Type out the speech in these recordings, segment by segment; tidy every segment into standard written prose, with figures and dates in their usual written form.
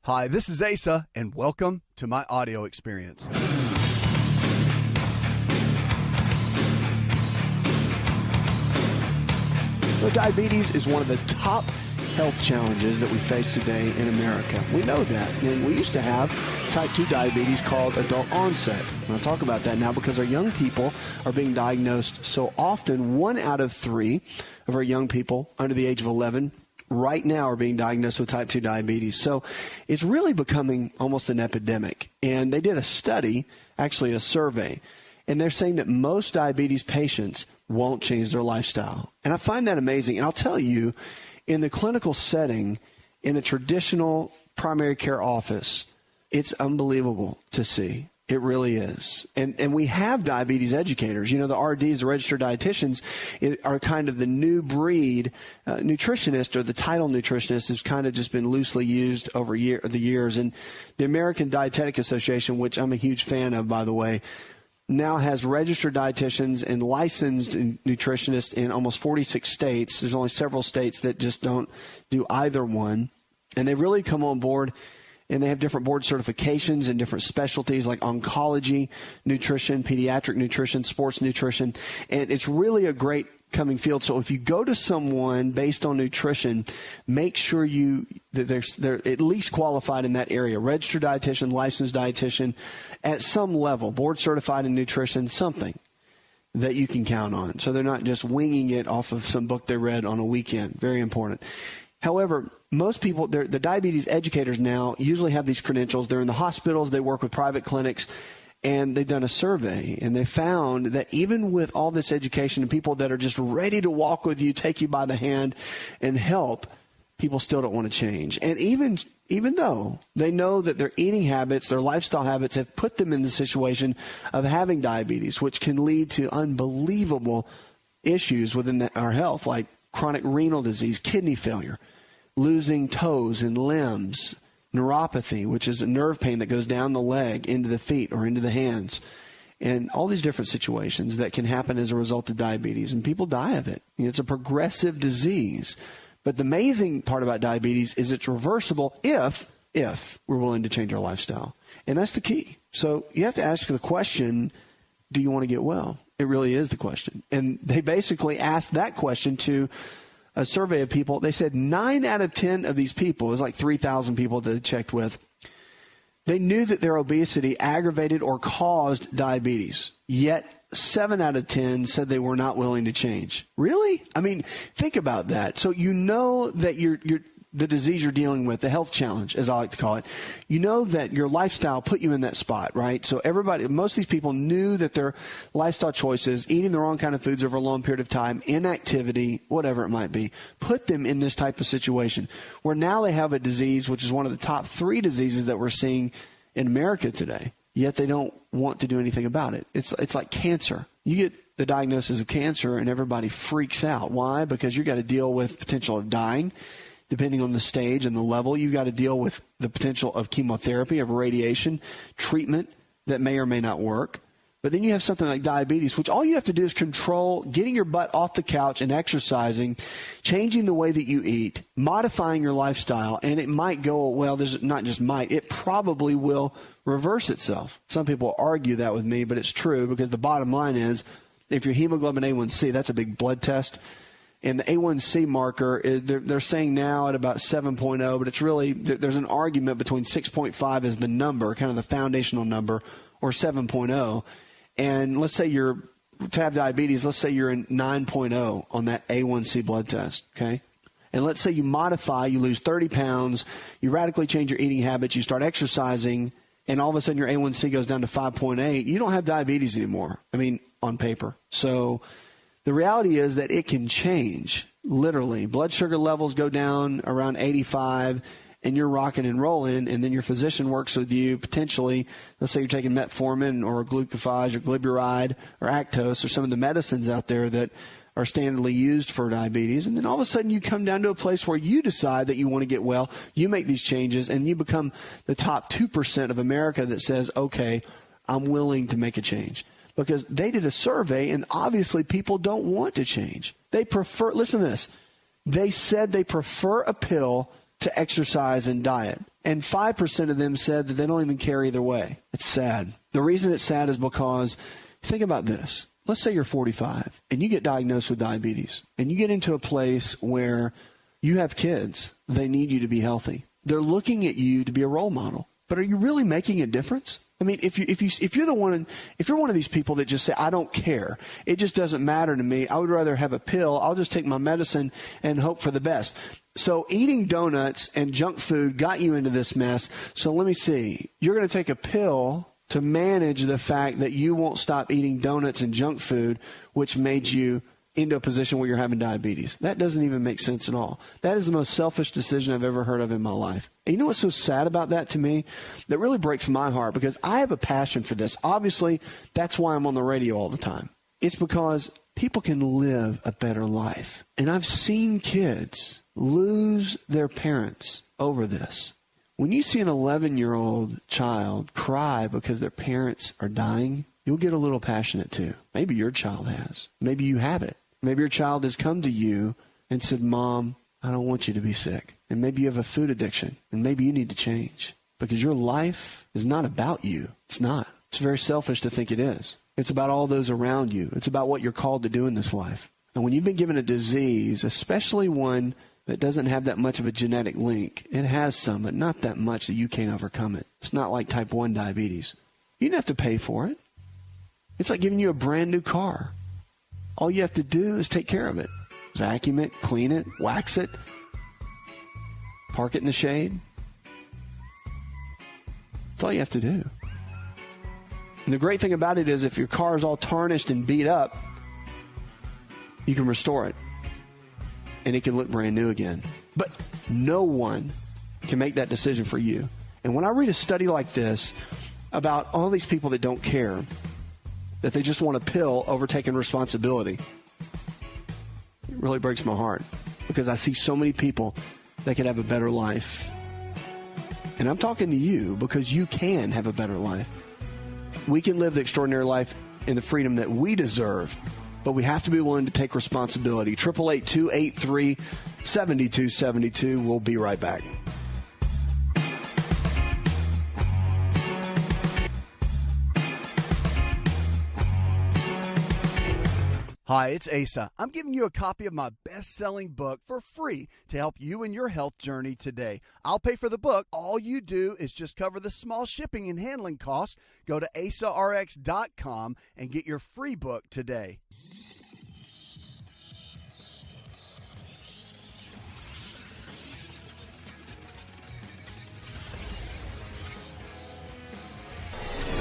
Hi, this is Asa, and welcome to my audio experience. So diabetes is one of the top health challenges that we face today in America. We know that. And we used to have type 2 diabetes called adult onset. And I'll talk about that now because our young people are being diagnosed so often. 1 out of 3 of our young people under the age of 11 right now are being diagnosed with type 2 diabetes. So it's really becoming almost an epidemic. And they did a study, actually a survey, and they're saying that most diabetes patients won't change their lifestyle. And I find that amazing. And I'll tell you, in the clinical setting, in a traditional primary care office, it's unbelievable to see. It really is. And we have diabetes educators. You know, the RDs, the registered dietitians, are kind of the new breed. Nutritionist, or the title nutritionist, has kind of just been loosely used over the years. And the American Dietetic Association, which I'm a huge fan of, by the way, now has registered dietitians and licensed nutritionists in almost 46 states. There's only several states that just don't do either one. And they've really come on board. And they have different board certifications and different specialties like oncology, nutrition, pediatric nutrition, sports nutrition. And it's really a great coming field. So if you go to someone based on nutrition, make sure that they're at least qualified in that area. Registered dietitian, licensed dietitian at some level, board certified in nutrition, something that you can count on. So they're not just winging it off of some book they read on a weekend. Very important. However, most people, the diabetes educators now usually have these credentials. They're in the hospitals. They work with private clinics. And they've done a survey. And they found that even with all this education and people that are just ready to walk with you, take you by the hand, and help, people still don't want to change. And even though they know that their eating habits, their lifestyle habits have put them in the situation of having diabetes, which can lead to unbelievable issues within our health, like chronic renal disease, kidney failure, losing toes and limbs, neuropathy, which is a nerve pain that goes down the leg into the feet or into the hands, and all these different situations that can happen as a result of diabetes. And people die of it. It's a progressive disease. But the amazing part about diabetes is it's reversible if we're willing to change our lifestyle. And that's the key. So you have to ask the question, do you want to get well? It really is the question. And they basically asked that question to a survey of people. They said 9 out of 10 of these people, it was like 3,000 people that they checked with, they knew that their obesity aggravated or caused diabetes. Yet 7 out of 10 said they were not willing to change. Really? I mean, think about that. So you know that the disease you're dealing with, the health challenge, as I like to call it, you know that your lifestyle put you in that spot, right? So most of these people knew that their lifestyle choices, eating the wrong kind of foods over a long period of time, inactivity, whatever it might be, put them in this type of situation where now they have a disease, which is one of the top 3 diseases that we're seeing in America today, yet they don't want to do anything about it. It's like cancer. You get the diagnosis of cancer and everybody freaks out. Why? Because you've got to deal with potential of dying. Depending on the stage and the level, you've got to deal with the potential of chemotherapy, of radiation, treatment that may or may not work. But then you have something like diabetes, which all you have to do is control getting your butt off the couch and exercising, changing the way that you eat, modifying your lifestyle, and it might go, well, there's not just might, it probably will reverse itself. Some people argue that with me, but it's true because the bottom line is if your hemoglobin A1C, that's a big blood test. And the A1C marker, they're saying now at about 7.0, but it's really, there's an argument between 6.5 as the number, kind of the foundational number, or 7.0. And let's say to have diabetes, let's say you're in 9.0 on that A1C blood test, okay? And let's say you modify, you lose 30 pounds, you radically change your eating habits, you start exercising, and all of a sudden your A1C goes down to 5.8. You don't have diabetes anymore, on paper. So the reality is that it can change, literally. Blood sugar levels go down around 85, and you're rocking and rolling, and then your physician works with you potentially. Let's say you're taking metformin or glucophage or glyburide or Actos or some of the medicines out there that are standardly used for diabetes. And then all of a sudden you come down to a place where you decide that you want to get well. You make these changes, and you become the top 2% of America that says, okay, I'm willing to make a change. Because they did a survey, and obviously people don't want to change. They prefer, listen to this, they said they prefer a pill to exercise and diet. And 5% of them said that they don't even care either way. It's sad. The reason it's sad is because, think about this. Let's say you're 45 and you get diagnosed with diabetes and you get into a place where you have kids. They need you to be healthy. They're looking at you to be a role model. But are you really making a difference? I mean, if you're one of these people that just say, I don't care, it just doesn't matter to me, I would rather have a pill, I'll just take my medicine and hope for the best. So eating donuts and junk food got you into this mess. So let me see. You're going to take a pill to manage the fact that you won't stop eating donuts and junk food, which made you into a position where you're having diabetes. That doesn't even make sense at all. That is the most selfish decision I've ever heard of in my life. And you know what's so sad about that to me? That really breaks my heart because I have a passion for this. Obviously, that's why I'm on the radio all the time. It's because people can live a better life. And I've seen kids lose their parents over this. When you see an 11-year-old child cry because their parents are dying, you'll get a little passionate too. Maybe your child has. Maybe you have it. Maybe your child has come to you and said, Mom, I don't want you to be sick. And maybe you have a food addiction. And maybe you need to change. Because your life is not about you. It's not. It's very selfish to think it is. It's about all those around you. It's about what you're called to do in this life. And when you've been given a disease, especially one that doesn't have that much of a genetic link, it has some, but not that much that you can't overcome it. It's not like type 1 diabetes. You don't have to pay for it. It's like giving you a brand new car. All you have to do is take care of it. Vacuum it, clean it, wax it, park it in the shade. That's all you have to do. And the great thing about it is if your car is all tarnished and beat up, you can restore it. And it can look brand new again. But no one can make that decision for you. And when I read a study like this about all these people that don't care, that they just want a pill over taking responsibility, it really breaks my heart because I see so many people that could have a better life. And I'm talking to you because you can have a better life. We can live the extraordinary life in the freedom that we deserve, but we have to be willing to take responsibility. 888-283-7272. We'll be right back. Hi, it's Asa. I'm giving you a copy of my best-selling book for free to help you in your health journey today. I'll pay for the book. All you do is just cover the small shipping and handling costs. Go to AsaRx.com and get your free book today.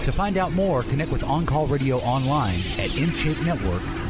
To find out more, connect with On Call Radio online at InShapeNetwork.com.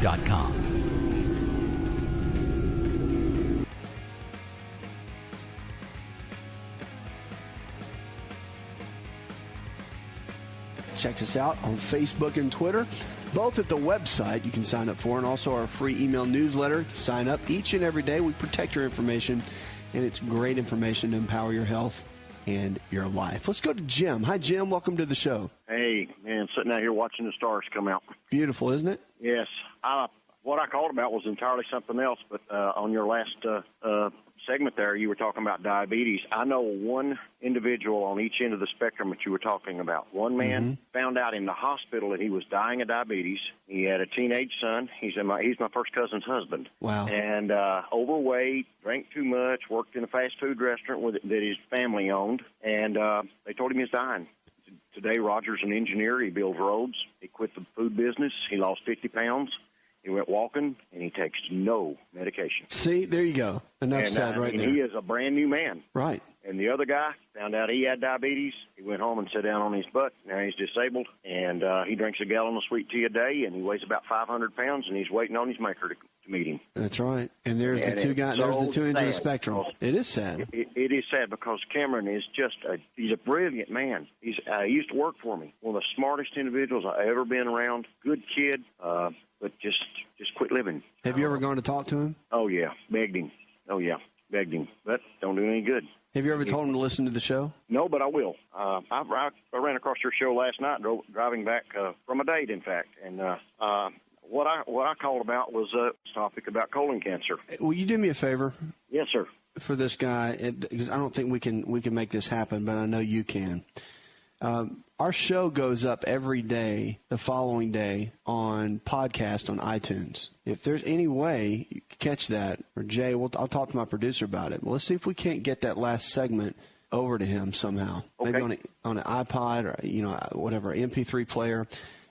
Check us out on Facebook and Twitter, both at the website you can sign up for, and also our free email newsletter. Sign up each and every day. We protect your information, and it's great information to empower your health and your life. Let's go to Jim. Hi, Jim. Welcome to the show. Hey, man, sitting out here watching the stars come out. Beautiful, isn't it? Yes. What I called about was entirely something else, but on your last segment there, you were talking about diabetes. I know one individual on each end of the spectrum that you were talking about. One man found out in the hospital that he was dying of diabetes. He had a teenage son. He's my first cousin's husband. Wow. And overweight, drank too much, worked in a fast food restaurant that his family owned, and they told him he was dying. Today, Roger's an engineer. He builds roads. He quit the food business. He lost 50 pounds. He went walking, and he takes no medication. See, there you go. Enough said right there. He is a brand-new man. Right. And the other guy found out he had diabetes. He went home and sat down on his butt. Now he's disabled, and he drinks a gallon of sweet tea a day, and he weighs about 500 pounds, and he's waiting on his maker to meet him. That's right. And there's the two guys. There's the two ends of the spectrum. It is sad. It is sad because Cameron is he's a brilliant man. He used to work for me. One of the smartest individuals I've ever been around. Good kid, but just quit living. Have you ever gone to talk to him? Oh, yeah. Begged him. Oh, yeah. Begged him. But don't do any good. Have you ever told him to listen to the show? No, but I will. I ran across your show last night, driving back from a date, in fact. And what I called about was a topic about colon cancer. Will you do me a favor? Yes, sir. for this guy, because I don't think we can make this happen, but I know you can. Our show goes up every day, the following day, on podcast on iTunes. If there's any way you can catch that, or Jay, I'll talk to my producer about it. Well, let's see if we can't get that last segment over to him somehow. Okay. Maybe on an iPod or whatever, MP3 player,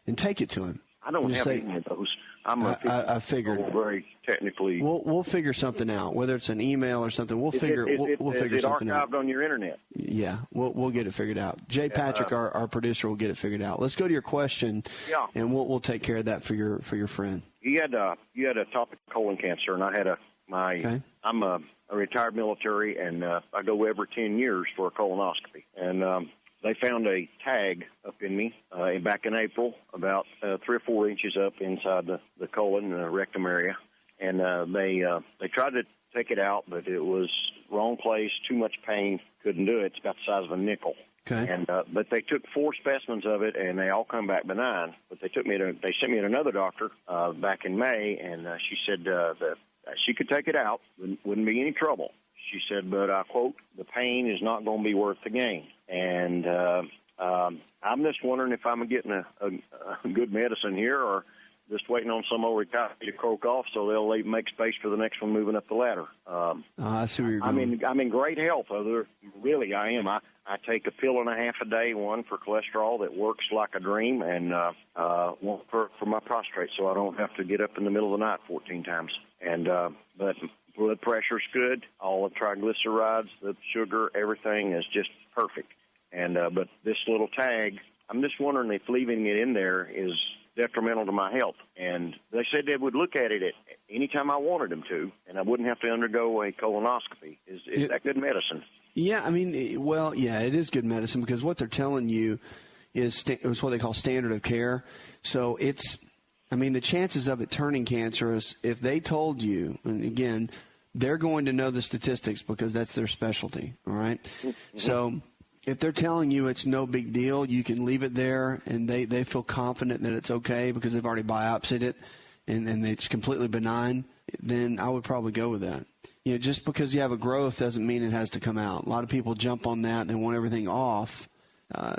and take it to him. I don't have any of those. I figured very technically. We'll figure something out, whether it's an email or something. We'll figure something out. Archived on your internet? Yeah, we'll get it figured out. Jay Patrick, our producer, will get it figured out. Let's go to your question. Yeah. And we'll take care of that for your friend. You had a topic of colon cancer, and I had I'm a retired military, and I go every 10 years for a colonoscopy, and they found a tag up in me back in April, about 3 or 4 inches up inside the colon and the rectum area. And they tried to take it out, but it was wrong place, too much pain, couldn't do it. It's about the size of a nickel. Okay. And but they took 4 specimens of it, and they all come back benign. But they sent me to another doctor back in May, and she said that she could take it out, wouldn't be any trouble. She said, but I quote, the pain is not going to be worth the gain. And I'm just wondering if I'm getting a good medicine here, or just waiting on some old retiree to croak off so they'll make space for the next one moving up the ladder. I see where you're going. I'm in great health. Really, I am. I take a pill and a half a day, one for cholesterol that works like a dream, and one for my prostate, so I don't have to get up in the middle of the night 14 times. And but blood pressure's good. All the triglycerides, the sugar, everything is just perfect. And but this little tag, I'm just wondering if leaving it in there is detrimental to my health. And they said they would look at it at any time I wanted them to, and I wouldn't have to undergo a colonoscopy. Is that good medicine? Yeah, I mean, it is good medicine, because what they're telling you is what they call standard of care. So the chances of it turning cancerous, if they told you, and again, they're going to know the statistics because that's their specialty, all right? Mm-hmm. So if they're telling you it's no big deal, you can leave it there, and they feel confident that it's okay because they've already biopsied it and it's completely benign, then I would probably go with that. Just because you have a growth doesn't mean it has to come out. A lot of people jump on that and they want everything off.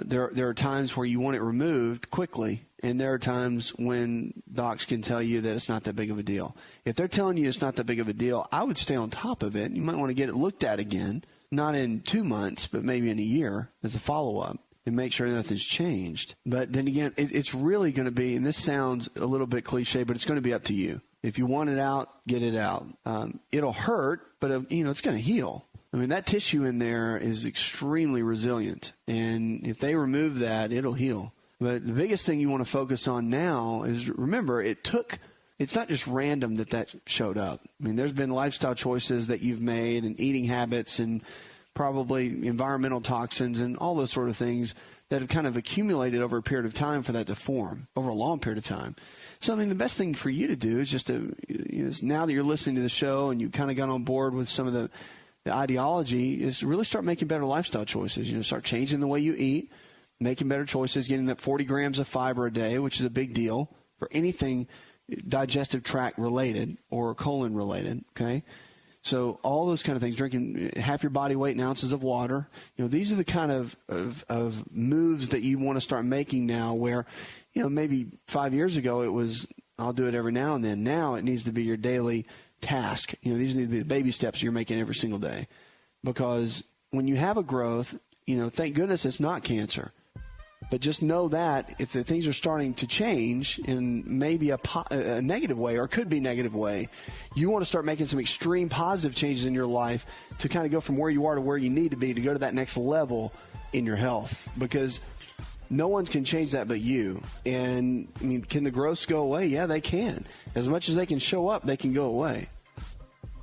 There are times where you want it removed quickly, and there are times when docs can tell you that it's not that big of a deal. If they're telling you it's not that big of a deal, I would stay on top of it. You might want to get it looked at again, not in 2 months, but maybe in a year as a follow-up, and make sure nothing's changed. But then again, it's really going to be, and this sounds a little bit cliche, but it's going to be up to you. If you want it out, get it out. It'll hurt, but it's going to heal. I mean, that tissue in there is extremely resilient, and if they remove that, it'll heal. But the biggest thing you want to focus on now is, remember, it's not just random that showed up. I mean, there's been lifestyle choices that you've made, and eating habits, and probably environmental toxins and all those sort of things that have kind of accumulated over a period of time for that to form, over a long period of time. So, the best thing for you to do is just now that you're listening to the show and you kind of got on board with some of the ideology, is really start making better lifestyle choices. Start changing the way you eat, making better choices, getting that 40 grams of fiber a day, which is a big deal for anything digestive tract related or colon related, okay? So all those kind of things, drinking half your body weight in ounces of water, these are the kind of moves that you want to start making now, where, maybe 5 years ago it was, I'll do it every now and then. Now it needs to be your daily task. These need to be the baby steps you're making every single day. Because when you have a growth, thank goodness it's not cancer. But just know that if the things are starting to change in maybe a negative way, or could be negative way, you want to start making some extreme positive changes in your life to kind of go from where you are to where you need to be, to go to that next level in your health. Because no one can change that but you. And, can the growths go away? Yeah, they can. As much as they can show up, they can go away.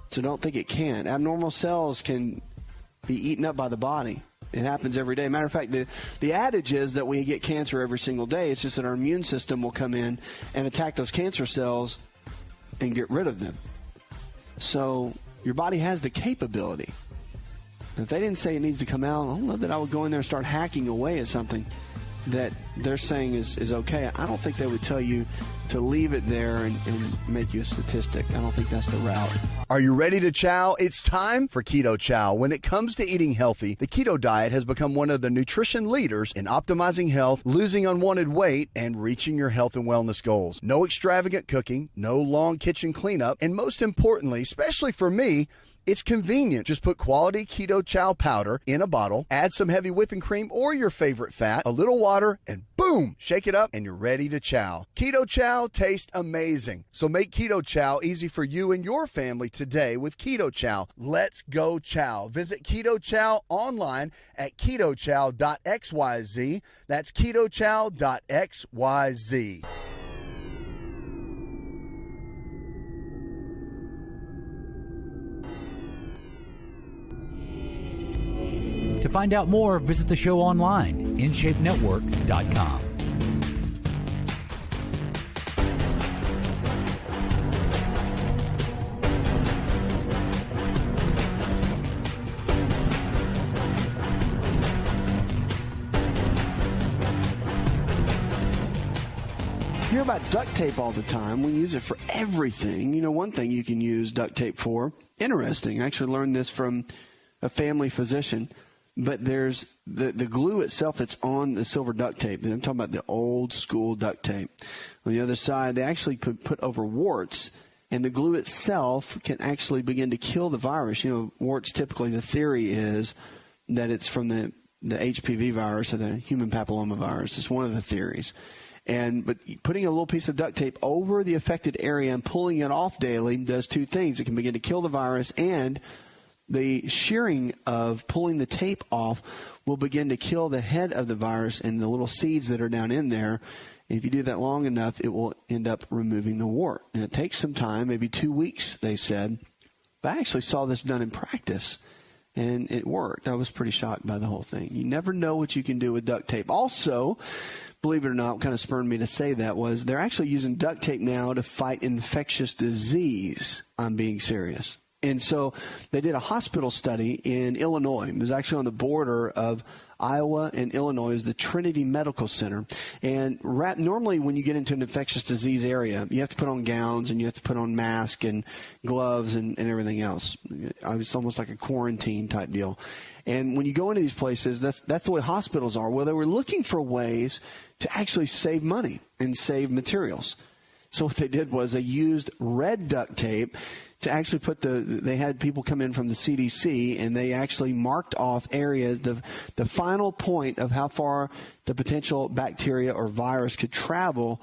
So don't think it can't. Abnormal cells can be eaten up by the body. It happens every day. Matter of fact, the adage is that we get cancer every single day. It's just that our immune system will come in and attack those cancer cells and get rid of them. So your body has the capability. If they didn't say it needs to come out, I don't know that I would go in there and start hacking away at something. that they're saying is okay, I don't think they would tell you to leave it there and make you a statistic. I don't think that's the route. Are you ready to chow? It's time for Keto Chow. When it comes to eating healthy, the keto diet has become one of the nutrition leaders in optimizing health, losing unwanted weight, and reaching your health and wellness goals. No extravagant cooking, no long kitchen cleanup, and most importantly, especially for me, it's convenient. Just put quality Keto Chow powder in a bottle, add some heavy whipping cream or your favorite fat, a little water, and boom, shake it up and you're ready to chow. Keto Chow tastes amazing. So make Keto Chow easy for you and your family today with Keto Chow. Let's go chow. Visit Keto Chow online at ketochow.xyz. That's ketochow.xyz. To find out more, visit the show online, InShapeNetwork.com. You hear about duct tape all the time. We use it for everything. You know, one thing you can use duct tape for, interesting, I actually learned this from a family physician. But there's the glue itself that's on the silver duct tape. I'm talking about the old school duct tape. On the other side, they actually put over warts, and the glue itself can actually begin to kill the virus. You know, warts typically, the theory is that it's from the HPV virus or the human papilloma virus. It's one of the theories. But putting a little piece of duct tape over the affected area and pulling it off daily does two things. It can begin to kill the virus, and the shearing of pulling the tape off will begin to kill the head of the virus and the little seeds that are down in there. And if you do that long enough, it will end up removing the wart. And it takes some time, maybe 2 weeks, they said. But I actually saw this done in practice, and it worked. I was pretty shocked by the whole thing. You never know what you can do with duct tape. Also, believe it or not, what kind of spurred me to say that was they're actually using duct tape now to fight infectious disease. I'm being serious. And so they did a hospital study in Illinois. It was actually on the border of Iowa and Illinois. It was the Trinity Medical Center. And normally when you get into an infectious disease area, you have to put on gowns and you have to put on masks and gloves and everything else. It's almost like a quarantine type deal. And when you go into these places, that's the way hospitals are. Well, they were looking for ways to actually save money and save materials. So what they did was they used red duct tape to actually they had people come in from the CDC, and they actually marked off areas, the final point of how far the potential bacteria or virus could travel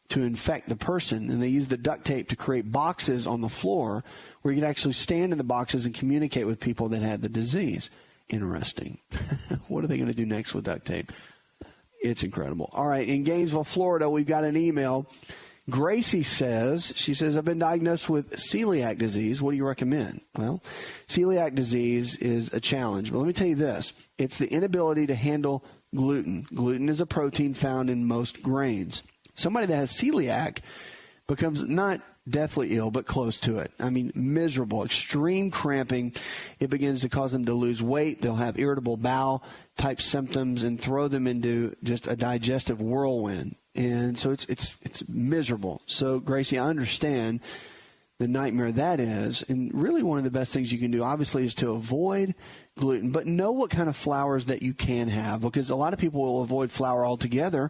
to infect the person. And they used the duct tape to create boxes on the floor where you could actually stand in the boxes and communicate with people that had the disease. Interesting. What are they going to do next with duct tape? It's incredible. All right, in Gainesville, Florida, we've got an email. Gracie says, I've been diagnosed with celiac disease. What do you recommend? Well, celiac disease is a challenge. But let me tell you this. It's the inability to handle gluten. Gluten is a protein found in most grains. Somebody that has celiac becomes not deathly ill, but close to it. I mean, miserable, extreme cramping. It begins to cause them to lose weight. They'll have irritable bowel type symptoms and throw them into just a digestive whirlwind. And so it's miserable. So, Gracie, I understand the nightmare that is. And really one of the best things you can do, obviously, is to avoid gluten. But know what kind of flours that you can have, because a lot of people will avoid flour altogether.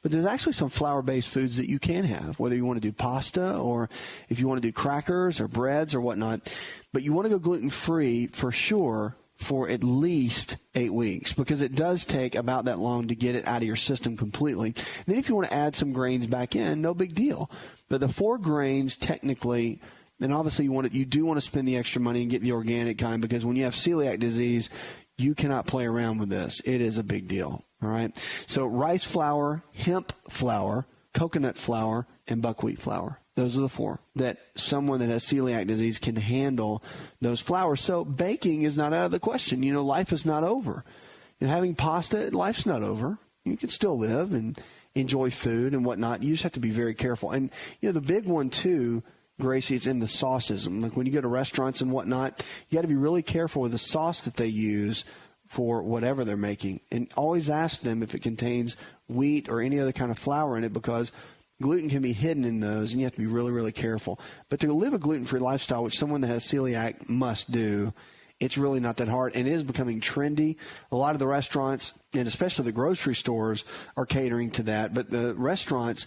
But there's actually some flour-based foods that you can have, whether you want to do pasta or if you want to do crackers or breads or whatnot. But you want to go gluten-free for sure for at least 8 weeks, because it does take about that long to get it out of your system completely. And then if you want to add some grains back in, no big deal. But the 4 grains technically, and obviously you do want to spend the extra money and get the organic kind, because when you have celiac disease, you cannot play around with this. It is a big deal. All right. So rice flour, hemp flour, coconut flour, and buckwheat flour. Those are the 4 that someone that has celiac disease can handle those flours. So baking is not out of the question. You know, life is not over. And having pasta, life's not over. You can still live and enjoy food and whatnot. You just have to be very careful. And, you know, the big one, too, Gracie, it's in the sauces. Like when you go to restaurants and whatnot, you got to be really careful with the sauce that they use for whatever they're making. And always ask them if it contains wheat or any other kind of flour in it, because gluten can be hidden in those, and you have to be really, really careful. But to live a gluten-free lifestyle, which someone that has celiac must do, it's really not that hard, and it is becoming trendy. A lot of the restaurants, and especially the grocery stores, are catering to that. But the restaurants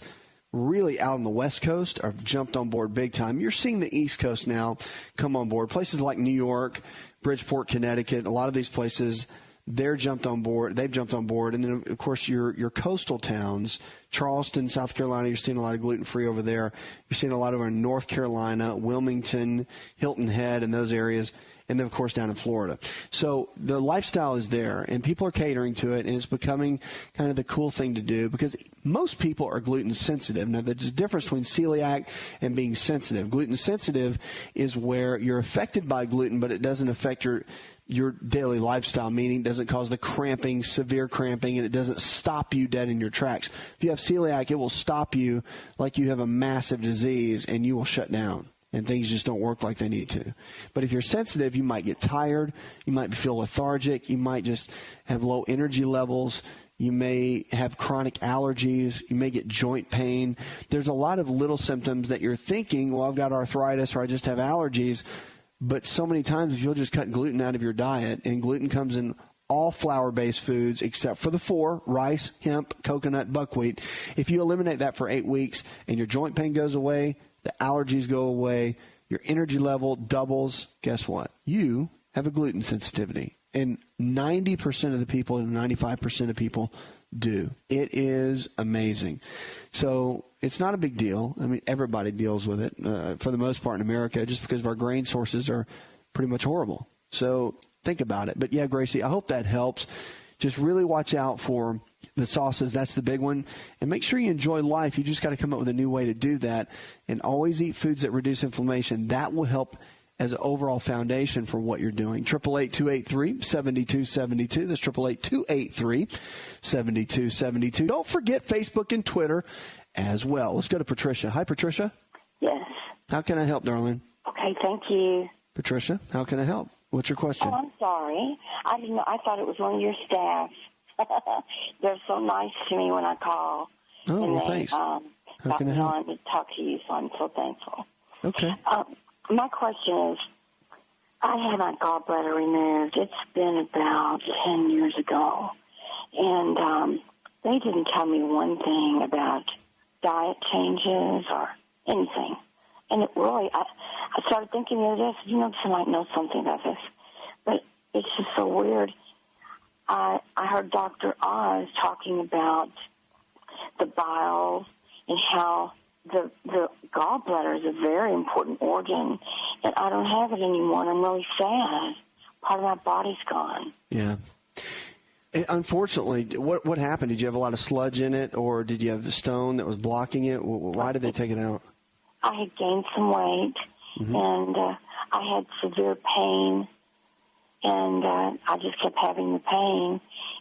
really out on the West Coast have jumped on board big time. You're seeing the East Coast now come on board. Places like New York, Bridgeport, Connecticut, a lot of these places, they've jumped on board. And then, of course, your coastal towns, Charleston, South Carolina, you're seeing a lot of gluten-free over there. You're seeing a lot over in North Carolina, Wilmington, Hilton Head, and those areas. And then, of course, down in Florida. So the lifestyle is there, and people are catering to it, and it's becoming kind of the cool thing to do, because most people are gluten sensitive. Now, there's a difference between celiac and being sensitive. Gluten sensitive is where you're affected by gluten, but it doesn't affect your daily lifestyle, meaning it doesn't cause the cramping, severe cramping, and it doesn't stop you dead in your tracks. If you have celiac, it will stop you like you have a massive disease, and you will shut down, and things just don't work like they need to. But if you're sensitive, you might get tired, you might feel lethargic, you might just have low energy levels, you may have chronic allergies, you may get joint pain. There's a lot of little symptoms that you're thinking, well, I've got arthritis or I just have allergies. But so many times, if you'll just cut gluten out of your diet, and gluten comes in all flour-based foods except for the 4, rice, hemp, coconut, buckwheat. If you eliminate that for 8 weeks and your joint pain goes away, the allergies go away, your energy level doubles, guess what? You have a gluten sensitivity. And 90% of the people and 95% of people do. It is amazing. So it's not a big deal. I mean, everybody deals with it for the most part in America, just because of our grain sources are pretty much horrible. So think about it. But yeah, Gracie, I hope that helps. Just really watch out for the sauces. That's the big one. And make sure you enjoy life. You just got to come up with a new way to do that. And always eat foods that reduce inflammation. That will help as an overall foundation for what you're doing. 888-283-7272. That's 888-283-7272. Don't forget Facebook and Twitter as well. Let's go to Patricia. Hi, Patricia. Yes. How can I help, darling? Okay, thank you. Patricia, how can I help? What's your question? Oh, I'm sorry. I didn't know. I thought it was one of your staff. They're so nice to me when I call. Oh, well, thanks. How can I help? To talk to you, so I'm so thankful. Okay. My question is, I had my gallbladder removed. It's been about 10 years ago. And they didn't tell me one thing about diet changes or anything. And it really, I started thinking the other day, I said, I might know something about this. But it's just so weird. I heard Dr. Oz talking about the bile and how the gallbladder is a very important organ, and I don't have it anymore, and I'm really sad. Part of my body's gone. Yeah. Unfortunately, what happened? Did you have a lot of sludge in it, or did you have a stone that was blocking it? Why did they take it out? I had gained some weight, and I had severe pain, and I just kept having the pain.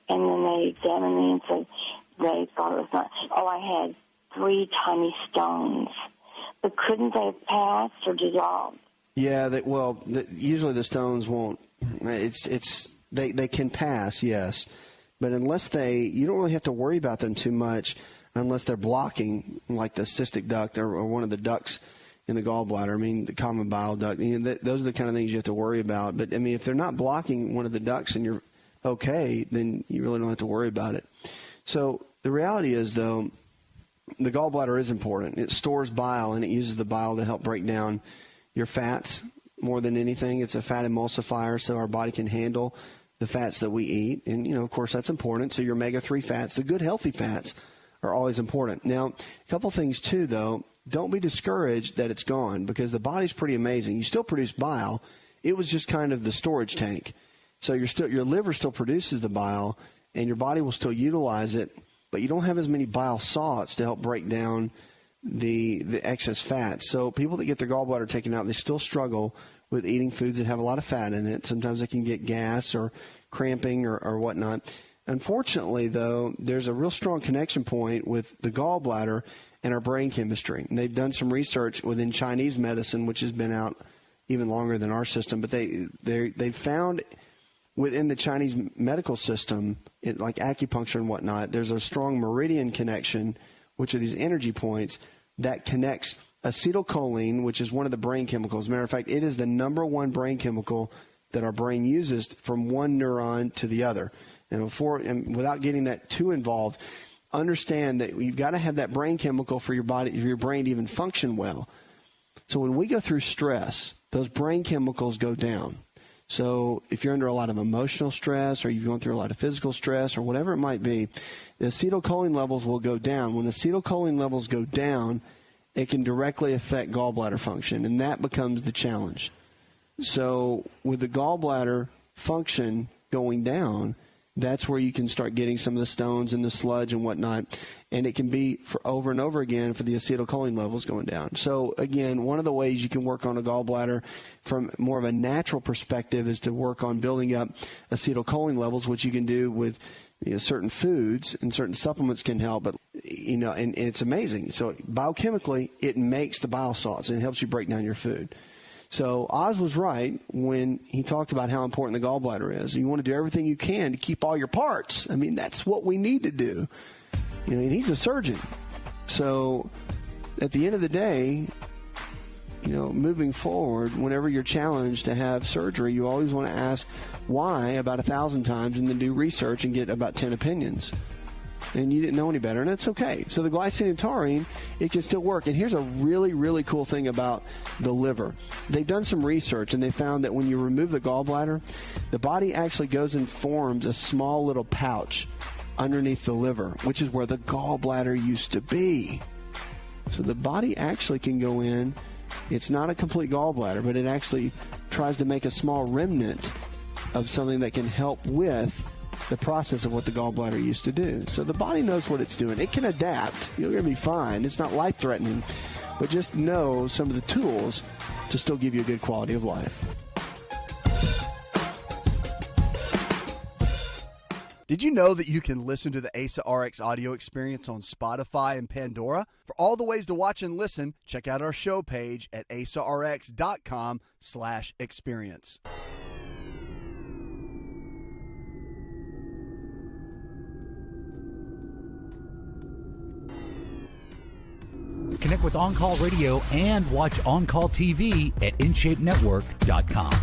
And then they examined me and said they thought it was not. Oh, I had 3 tiny stones. But couldn't they have passed or dissolved? Yeah, usually the stones won't. They can pass, yes. But you don't really have to worry about them too much unless they're blocking, like the cystic duct or one of the ducts in the gallbladder. I mean, the common bile duct. Those are the kind of things you have to worry about. But, I mean, if they're not blocking one of the ducts and you're okay, then you really don't have to worry about it. So the reality is, though, the gallbladder is important. It stores bile, and it uses the bile to help break down your fats more than anything. It's a fat emulsifier, so our body can handle the fats that we eat. And, of course, that's important. So your omega-3 fats, the good, healthy fats, are always important. Now, a couple things, too, though. Don't be discouraged that it's gone, because the body's pretty amazing. You still produce bile. It was just kind of the storage tank. So your liver still produces the bile, and your body will still utilize it, but you don't have as many bile salts to help break down the excess fat. So people that get their gallbladder taken out, they still struggle with eating foods that have a lot of fat in it. Sometimes they can get gas or cramping or whatnot. Unfortunately, though, there's a real strong connection point with the gallbladder and our brain chemistry. And they've done some research within Chinese medicine, which has been out even longer than our system, but they found within the Chinese medical system, like acupuncture and whatnot, there's a strong meridian connection, which are these energy points that connects acetylcholine, which is one of the brain chemicals. As a matter of fact, it is the number one brain chemical that our brain uses from one neuron to the other. And without getting that too involved, understand that you've got to have that brain chemical for your body, for your brain to even function well. So when we go through stress, those brain chemicals go down. So if you're under a lot of emotional stress, or you're going through a lot of physical stress, or whatever it might be, the acetylcholine levels will go down. When acetylcholine levels go down, it can directly affect gallbladder function, and that becomes the challenge. So with the gallbladder function going down, that's where you can start getting some of the stones and the sludge and whatnot, and it can be for over and over again for the acetylcholine levels going down. So again, one of the ways you can work on a gallbladder from more of a natural perspective is to work on building up acetylcholine levels, which you can do with certain foods, and certain supplements can help, but and it's amazing. So biochemically, it makes the bile salts and it helps you break down your food. So Oz was right when he talked about how important the gallbladder is. You want to do everything you can to keep all your parts. I mean, that's what we need to do. And he's a surgeon. So at the end of the day, moving forward, whenever you're challenged to have surgery, you always want to ask why about 1,000 times and then do research and get about 10 opinions. And you didn't know any better, and that's okay. So the glycine and taurine, it can still work. And here's a really, really cool thing about the liver. They've done some research, and they found that when you remove the gallbladder, the body actually goes and forms a small little pouch underneath the liver, which is where the gallbladder used to be. So the body actually can go in. It's not a complete gallbladder, but it actually tries to make a small remnant of something that can help with the process of what the gallbladder used to do. So the body knows what it's doing. It can adapt. You're going to be fine. It's not life-threatening, but just know some of the tools to still give you a good quality of life. Did you know that you can listen to the AsaRx audio experience on Spotify and Pandora? For all the ways to watch and listen, check out our show page at asarx.com/experience. Connect with On Call Radio and watch On Call TV at InShapeNetwork.com.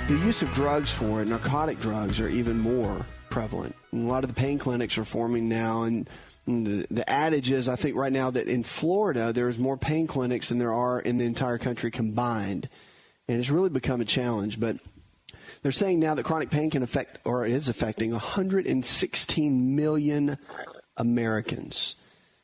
The use of drugs for it, narcotic drugs, are even more prevalent. And a lot of the pain clinics are forming now, and the adage is, I think right now, that in Florida there's more pain clinics than there are in the entire country combined. And it's really become a challenge. But they're saying now that chronic pain can affect, or is affecting, 116 million Americans.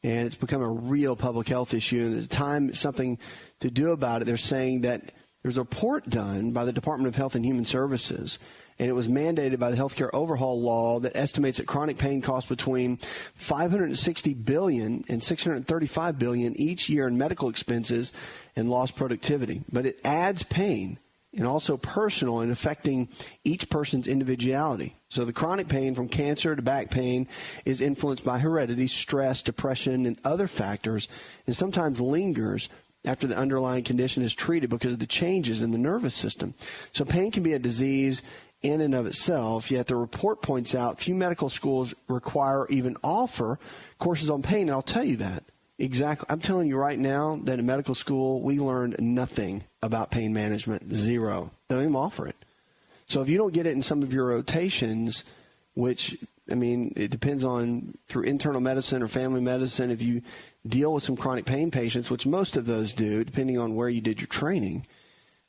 And it's become a real public health issue. And there's time, something to do about it. They're saying that there's a report done by the Department of Health and Human Services, and it was mandated by the Healthcare Overhaul Law that estimates that chronic pain costs between $560 billion and $635 billion each year in medical expenses and lost productivity. But it adds pain, and also personal, and affecting each person's individuality. So the chronic pain, from cancer to back pain, is influenced by heredity, stress, depression, and other factors, and sometimes lingers after the underlying condition is treated because of the changes in the nervous system. So pain can be a disease in and of itself, yet the report points out few medical schools require or even offer courses on pain. And I'll tell you that. Exactly. I'm telling you right now that in medical school, we learned nothing about pain management. Zero. They don't even offer it. So if you don't get it in some of your rotations, which, I mean, it depends on through internal medicine or family medicine, if you deal with some chronic pain patients, which most of those do, depending on where you did your training,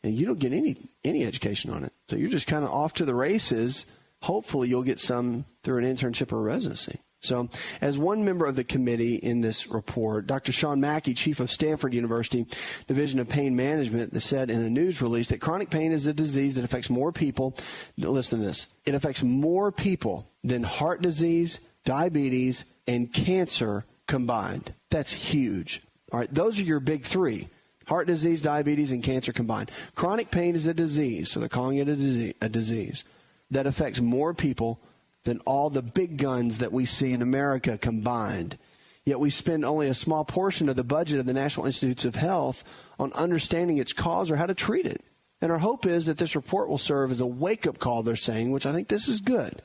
and you don't get any education on it. So you're just kind of off to the races. Hopefully you'll get some through an internship or residency. So as one member of the committee in this report, Dr. Sean Mackey, chief of Stanford University Division of Pain Management, said in a news release that chronic pain is a disease that affects more people. Listen to this. It affects more people than heart disease, diabetes, and cancer combined. That's huge. All right, those are your big three. Heart disease, diabetes, and cancer combined. Chronic pain is a disease, so they're calling it a disease that affects more people than all the big guns that we see in America combined. Yet we spend only a small portion of the budget of the National Institutes of Health on understanding its cause or how to treat it. And our hope is that this report will serve as a wake-up call, they're saying, which I think this is good,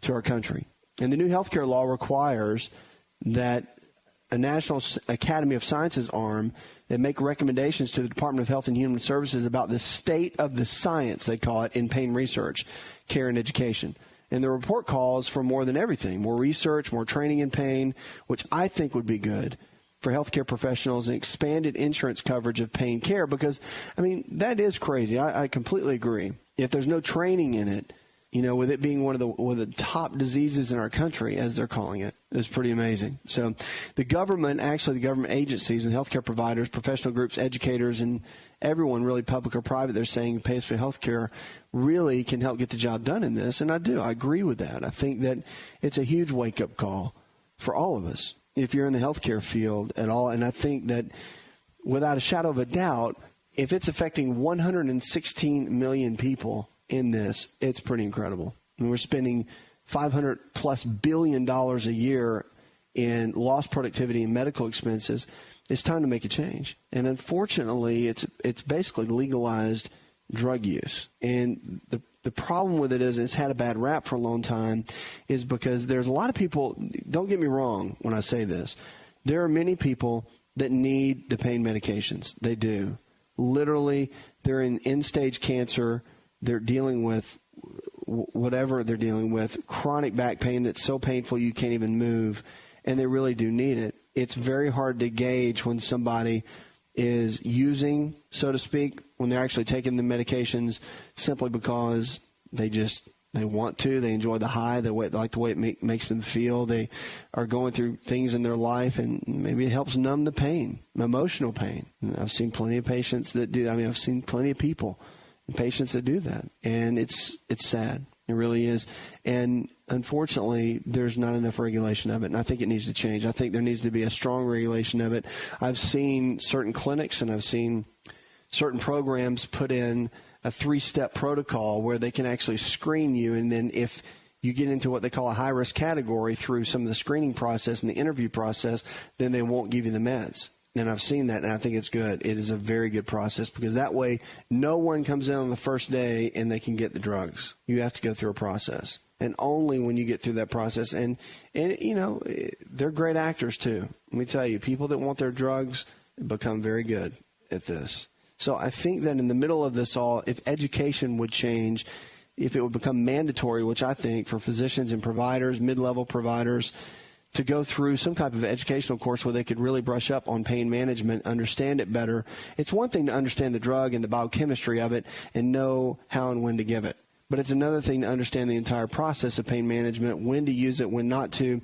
to our country. And the new healthcare law requires that a National Academy of Sciences arm that make recommendations to the Department of Health and Human Services about the state of the science, they call it, in pain research, care, and education. And the report calls for more than everything, more research, more training in pain, which I think would be good for healthcare professionals, and expanded insurance coverage of pain care, because, I mean, that is crazy. I completely agree. If there's no training in it, you know, with it being one of the top diseases in our country, as they're calling it, is pretty amazing. So the government agencies and healthcare providers, professional groups, educators, and everyone, really public or private, they're saying pays for healthcare, really can help get the job done in this. And I do. I agree with that. I think that it's a huge wake-up call for all of us if you're in the healthcare field at all. And I think that without a shadow of a doubt, if it's affecting 116 million people in this, it's pretty incredible. And we're spending $500+ billion a year in lost productivity and medical expenses. It's time to make a change. And unfortunately, it's basically legalized drug use. And the problem with it is it's had a bad rap for a long time, is because there's a lot of people, don't get me wrong when I say this, there are many people that need the pain medications. They do. Literally, they're in end-stage cancer. They're dealing with whatever they're dealing with, chronic back pain that's so painful you can't even move, and they really do need it. It's very hard to gauge when somebody is using, so to speak, when they're actually taking the medications simply because they want to, they enjoy the high, they like the way it makes them feel. They are going through things in their life, and maybe it helps numb the pain, emotional pain. And I've seen plenty of patients that do. I mean, I've seen plenty of people and patients that do that, and it's sad. It really is. And unfortunately, there's not enough regulation of it, and I think it needs to change. I think there needs to be a strong regulation of it. I've seen certain clinics and I've seen certain programs put in a 3-step protocol where they can actually screen you, and then if you get into what they call a high-risk category through some of the screening process and the interview process, then they won't give you the meds. And I've seen that, and I think it's good. It is a very good process, because that way no one comes in on the first day and they can get the drugs. You have to go through a process. And only when you get through that process, and you know, they're great actors too. Let me tell you, people that want their drugs become very good at this. So I think that in the middle of this all, if education would change, if it would become mandatory, which I think for physicians and providers, mid-level providers, to go through some type of educational course where they could really brush up on pain management, understand it better. It's one thing to understand the drug and the biochemistry of it and know how and when to give it. But it's another thing to understand the entire process of pain management, when to use it, when not to,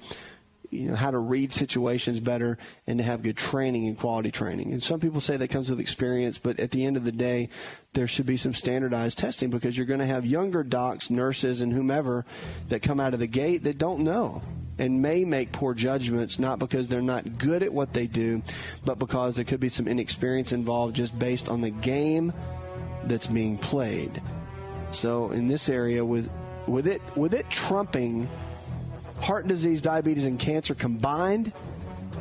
you know, how to read situations better, and to have good training and quality training. And some people say that comes with experience, but at the end of the day, there should be some standardized testing, because you're going to have younger docs, nurses, and whomever that come out of the gate that don't know and may make poor judgments, not because they're not good at what they do, but because there could be some inexperience involved just based on the game that's being played. So in this area, with it trumping heart disease, diabetes, and cancer combined,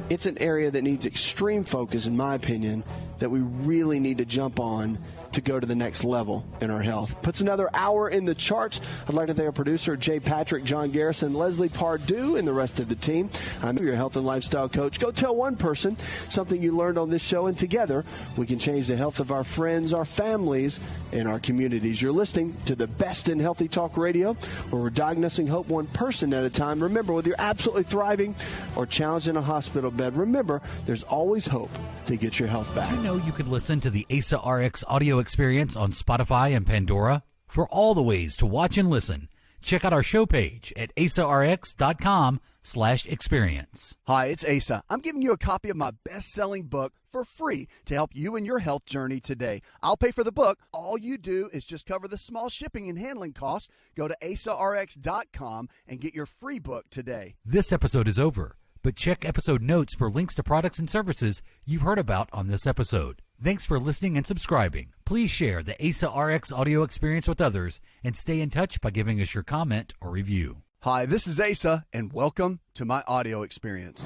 it's an area that needs extreme focus, in my opinion, that we really need to jump on to go to the next level in our health. Puts another hour in the charts. I'd like to thank our producer, Jay Patrick, John Garrison, Leslie Pardue, and the rest of the team. I'm your health and lifestyle coach. Go tell one person something you learned on this show, and together we can change the health of our friends, our families, and our communities. You're listening to the best in healthy talk radio, where we're diagnosing hope one person at a time. Remember, whether you're absolutely thriving or challenged in a hospital bed, remember, there's always hope to get your health back. Did you know you could listen to the AsaRx audio experience on Spotify and Pandora? For all the ways to watch and listen, check out our show page at asarx.com/experience. Hi, it's Asa. I'm giving you a copy of my best-selling book for free to help you in your health journey today. I'll pay for the book. All you do is just cover the small shipping and handling costs. Go to asarx.com and get your free book today. This episode is over, but check episode notes for links to products and services you've heard about on this episode. Thanks for listening and subscribing. Please share the AsaRx audio experience with others and stay in touch by giving us your comment or review. Hi, this is Asa, and welcome to my audio experience.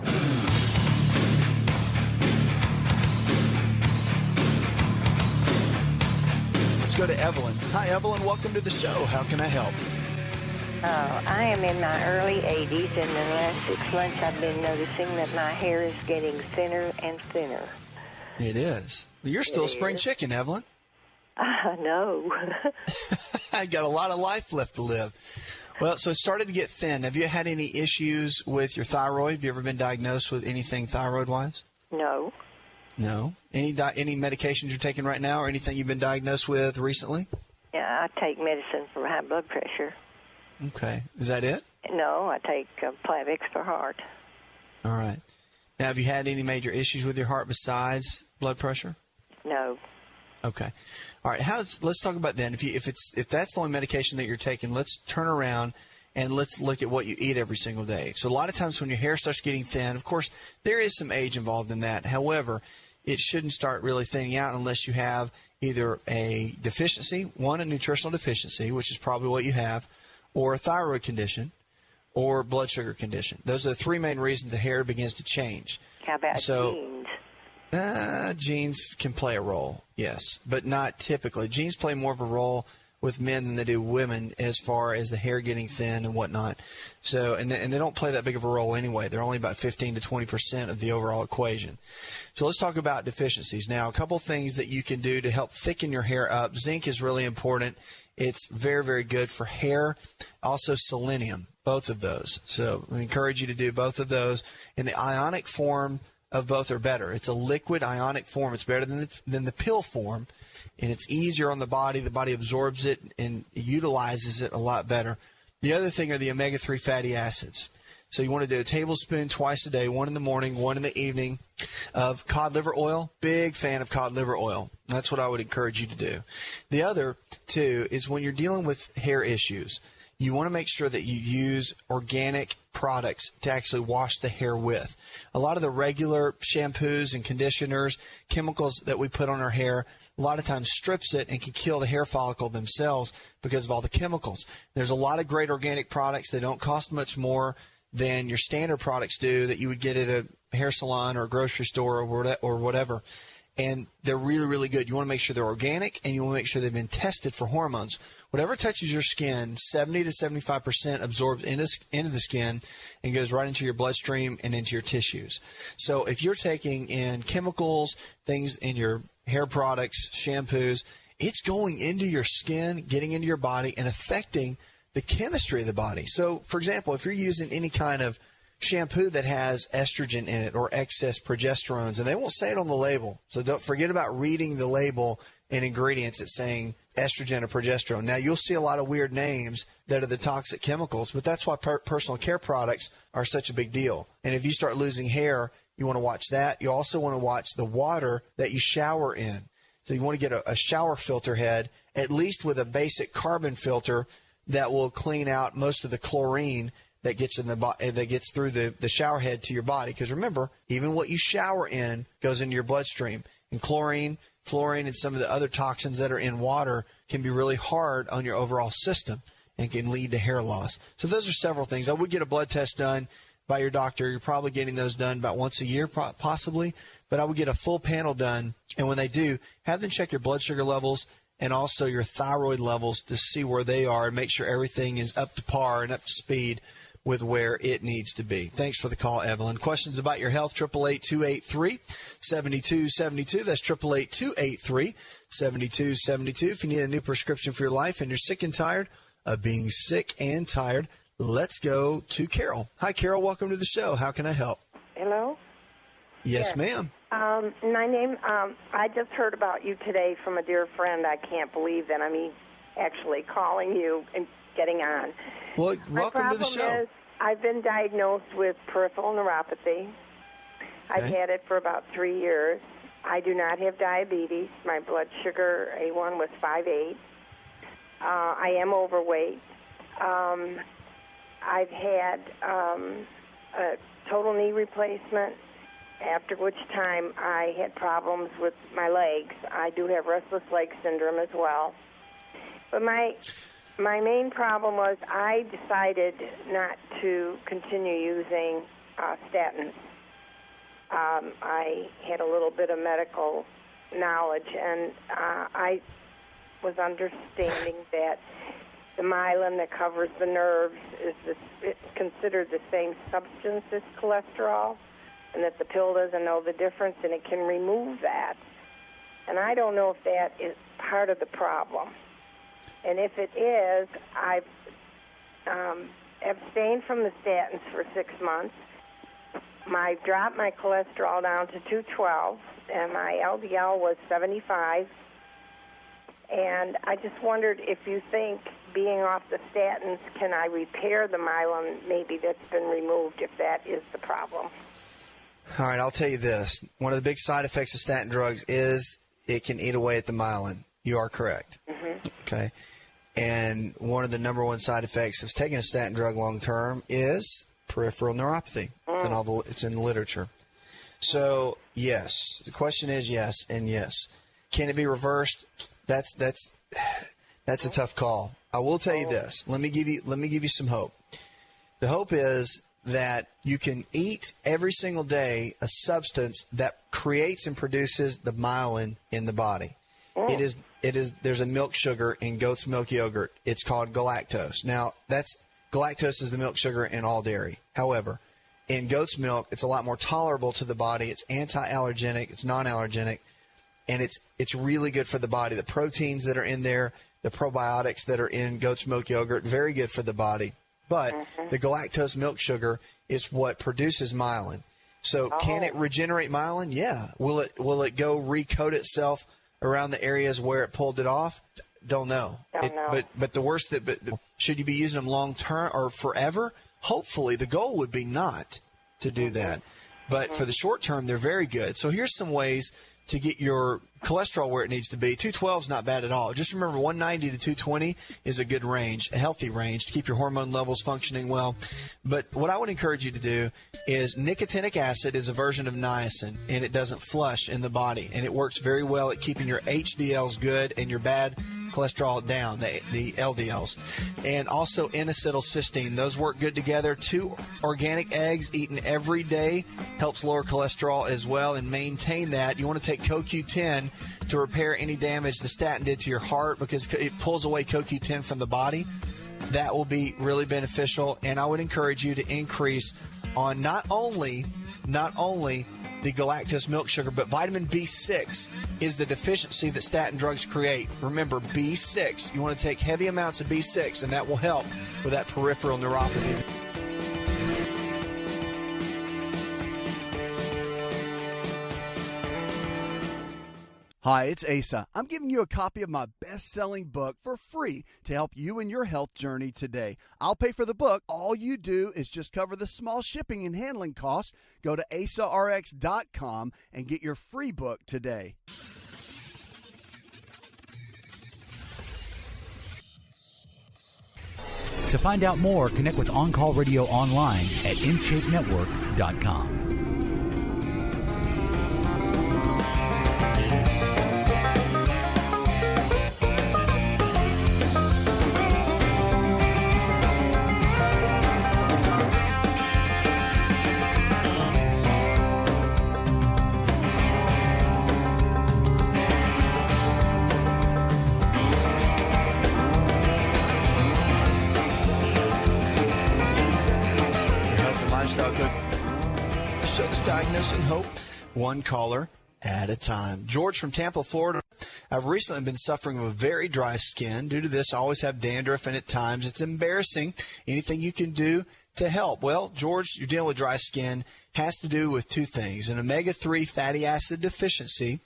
Let's go to Evelyn. Hi, Evelyn. Welcome to the show. How can I help? Oh, I am in my early 80s, and in the last 6 months I've been noticing that my hair is getting thinner and thinner. It is. You're still a spring chicken, Evelyn. No. I got a lot of life left to live. Well, so it started to get thin. Have you had any issues with your thyroid? Have you ever been diagnosed with anything thyroid-wise? No. No. Any medications you're taking right now or anything you've been diagnosed with recently? Yeah, I take medicine for high blood pressure. Okay. Is that it? No, I take Plavix for heart. All right. Now, have you had any major issues with your heart besides blood pressure? No. Okay. All right. Let's talk about then. If that's the only medication that you're taking, let's turn around and let's look at what you eat every single day. So a lot of times when your hair starts getting thin, of course, there is some age involved in that. However, it shouldn't start really thinning out unless you have either a deficiency, a nutritional deficiency, which is probably what you have, or a thyroid condition, or blood sugar condition. Those are the three main reasons the hair begins to change. How about genes? Genes can play a role, yes, but not typically. Genes play more of a role with men than they do women as far as the hair getting thin and whatnot. So, and they don't play that big of a role anyway. They're only about 15 to 20% of the overall equation. So let's talk about deficiencies. Now, a couple things that you can do to help thicken your hair up. Zinc is really important. It's very, very good for hair. Also selenium, both of those. So I encourage you to do both of those. In the ionic form of both are better. It's a liquid ionic form. It's better than the pill form, and it's easier on the body. The body absorbs it and utilizes it a lot better. The other thing are the omega-3 fatty acids. So you want to do a tablespoon twice a day, one in the morning, one in the evening, of cod liver oil. Big fan of cod liver oil. That's what I would encourage you to do. The other, too, is when you're dealing with hair issues, you want to make sure that you use organic products to actually wash the hair with. A lot of the regular shampoos and conditioners, chemicals that we put on our hair, a lot of times strips it and can kill the hair follicle themselves because of all the chemicals. There's a lot of great organic products. They don't cost much more than your standard products do that you would get at a hair salon or a grocery store or whatever. And they're really, really good. You want to make sure they're organic, and you want to make sure they've been tested for hormones. Whatever touches your skin, 70 to 75% absorbs into the skin and goes right into your bloodstream and into your tissues. So if you're taking in chemicals, things in your hair products, shampoos, it's going into your skin, getting into your body, and affecting the chemistry of the body. So, for example, if you're using any kind of shampoo that has estrogen in it or excess progesterones, and they won't say it on the label, so don't forget about reading the label and ingredients. It's saying estrogen or progesterone. Now, you'll see a lot of weird names that are the toxic chemicals, but that's why personal care products are such a big deal. And if you start losing hair, you want to watch that. You also want to watch the water that you shower in. So you want to get a shower filter head, at least with a basic carbon filter that will clean out most of the chlorine that gets in that gets through the shower head to your body. Because remember, even what you shower in goes into your bloodstream. And chlorine, fluorine, and some of the other toxins that are in water can be really hard on your overall system and can lead to hair loss. So those are several things. I would get a blood test done by your doctor. You're probably getting those done about once a year, possibly. But I would get a full panel done. And when they do, have them check your blood sugar levels and also your thyroid levels to see where they are and make sure everything is up to par and up to speed with where it needs to be. Thanks for the call, Evelyn. Questions about your health, 888-283-7272. That's 888-283-7272. If you need a new prescription for your life and you're sick and tired of being sick and tired, let's go to Carol. Hi, Carol. Welcome to the show. How can I help? Hello? Yes, ma'am. My name, I just heard about you today from a dear friend. I can't believe that I'm actually calling you and getting on. Well, welcome to the show. My problem is I've been diagnosed with peripheral neuropathy. I've had it for about 3 years. I do not have diabetes. My blood sugar, A1, was 5.8. I am overweight. I've had total knee replacement, after which time I had problems with my legs. I do have restless leg syndrome as well. But my main problem was I decided not to continue using statins. I had a little bit of medical knowledge, and I was understanding that the myelin that covers the nerves it's considered the same substance as cholesterol, and that the pill doesn't know the difference, and it can remove that. And I don't know if that is part of the problem. And if it is, I've abstained from the statins for 6 months. I've dropped my cholesterol down to 212, and my LDL was 75. And I just wondered if you think, being off the statins, can I repair the myelin maybe that's been removed, if that is the problem? All right, I'll tell you this. One of the big side effects of statin drugs is it can eat away at the myelin. You are correct. Mm-hmm. Okay. And one of the number one side effects of taking a statin drug long term is peripheral neuropathy. It's in the literature. So, yes. The question is yes and yes. Can it be reversed? That's a tough call. I will tell you this. Let me give you some hope. The hope is that you can eat every single day a substance that creates and produces the myelin in the body. There's a milk sugar in goat's milk yogurt. It's called galactose. Now, galactose is the milk sugar in all dairy. However, in goat's milk, it's a lot more tolerable to the body. It's anti-allergenic. It's non-allergenic. And it's really good for the body. The proteins that are in there, the probiotics that are in goat's milk yogurt, very good for the body. But the galactose milk sugar is what produces myelin. So can it regenerate myelin? Yeah. Will it go recoat itself around the areas where it pulled it off? Don't know. But the worst but should you be using them long term or forever? Hopefully, the goal would be not to do that. But for the short term, they're very good. So here's some ways to get your cholesterol where it needs to be. 212 is not bad at all. Just remember 190 to 220 is a good range, a healthy range to keep your hormone levels functioning well. But what I would encourage you to do is nicotinic acid is a version of niacin, and it doesn't flush in the body. And it works very well at keeping your HDLs good and your bad cholesterol down, the LDLs. And also N-acetylcysteine. Those work good together. 2 organic eggs eaten every day helps lower cholesterol as well and maintain that. You want to take CoQ10 to repair any damage the statin did to your heart because it pulls away CoQ10 from the body. That will be really beneficial. And I would encourage you to increase on not only the galactose milk sugar, but vitamin B6 is the deficiency that statin drugs create. Remember, B6. You want to take heavy amounts of B6, and that will help with that peripheral neuropathy. Hi, it's Asa. I'm giving you a copy of my best-selling book for free to help you in your health journey today. I'll pay for the book. All you do is just cover the small shipping and handling costs. Go to AsaRx.com and get your free book today. To find out more, connect with On Call Radio online at InShapeNetwork.com. Diagnosing hope, one caller at a time. George from Tampa, Florida. I've recently been suffering with very dry skin. Due to this, I always have dandruff, and at times it's embarrassing. Anything you can do to help? Well, George, you're dealing with dry skin. Has to do with 2 things: an omega-3 fatty acid deficiency,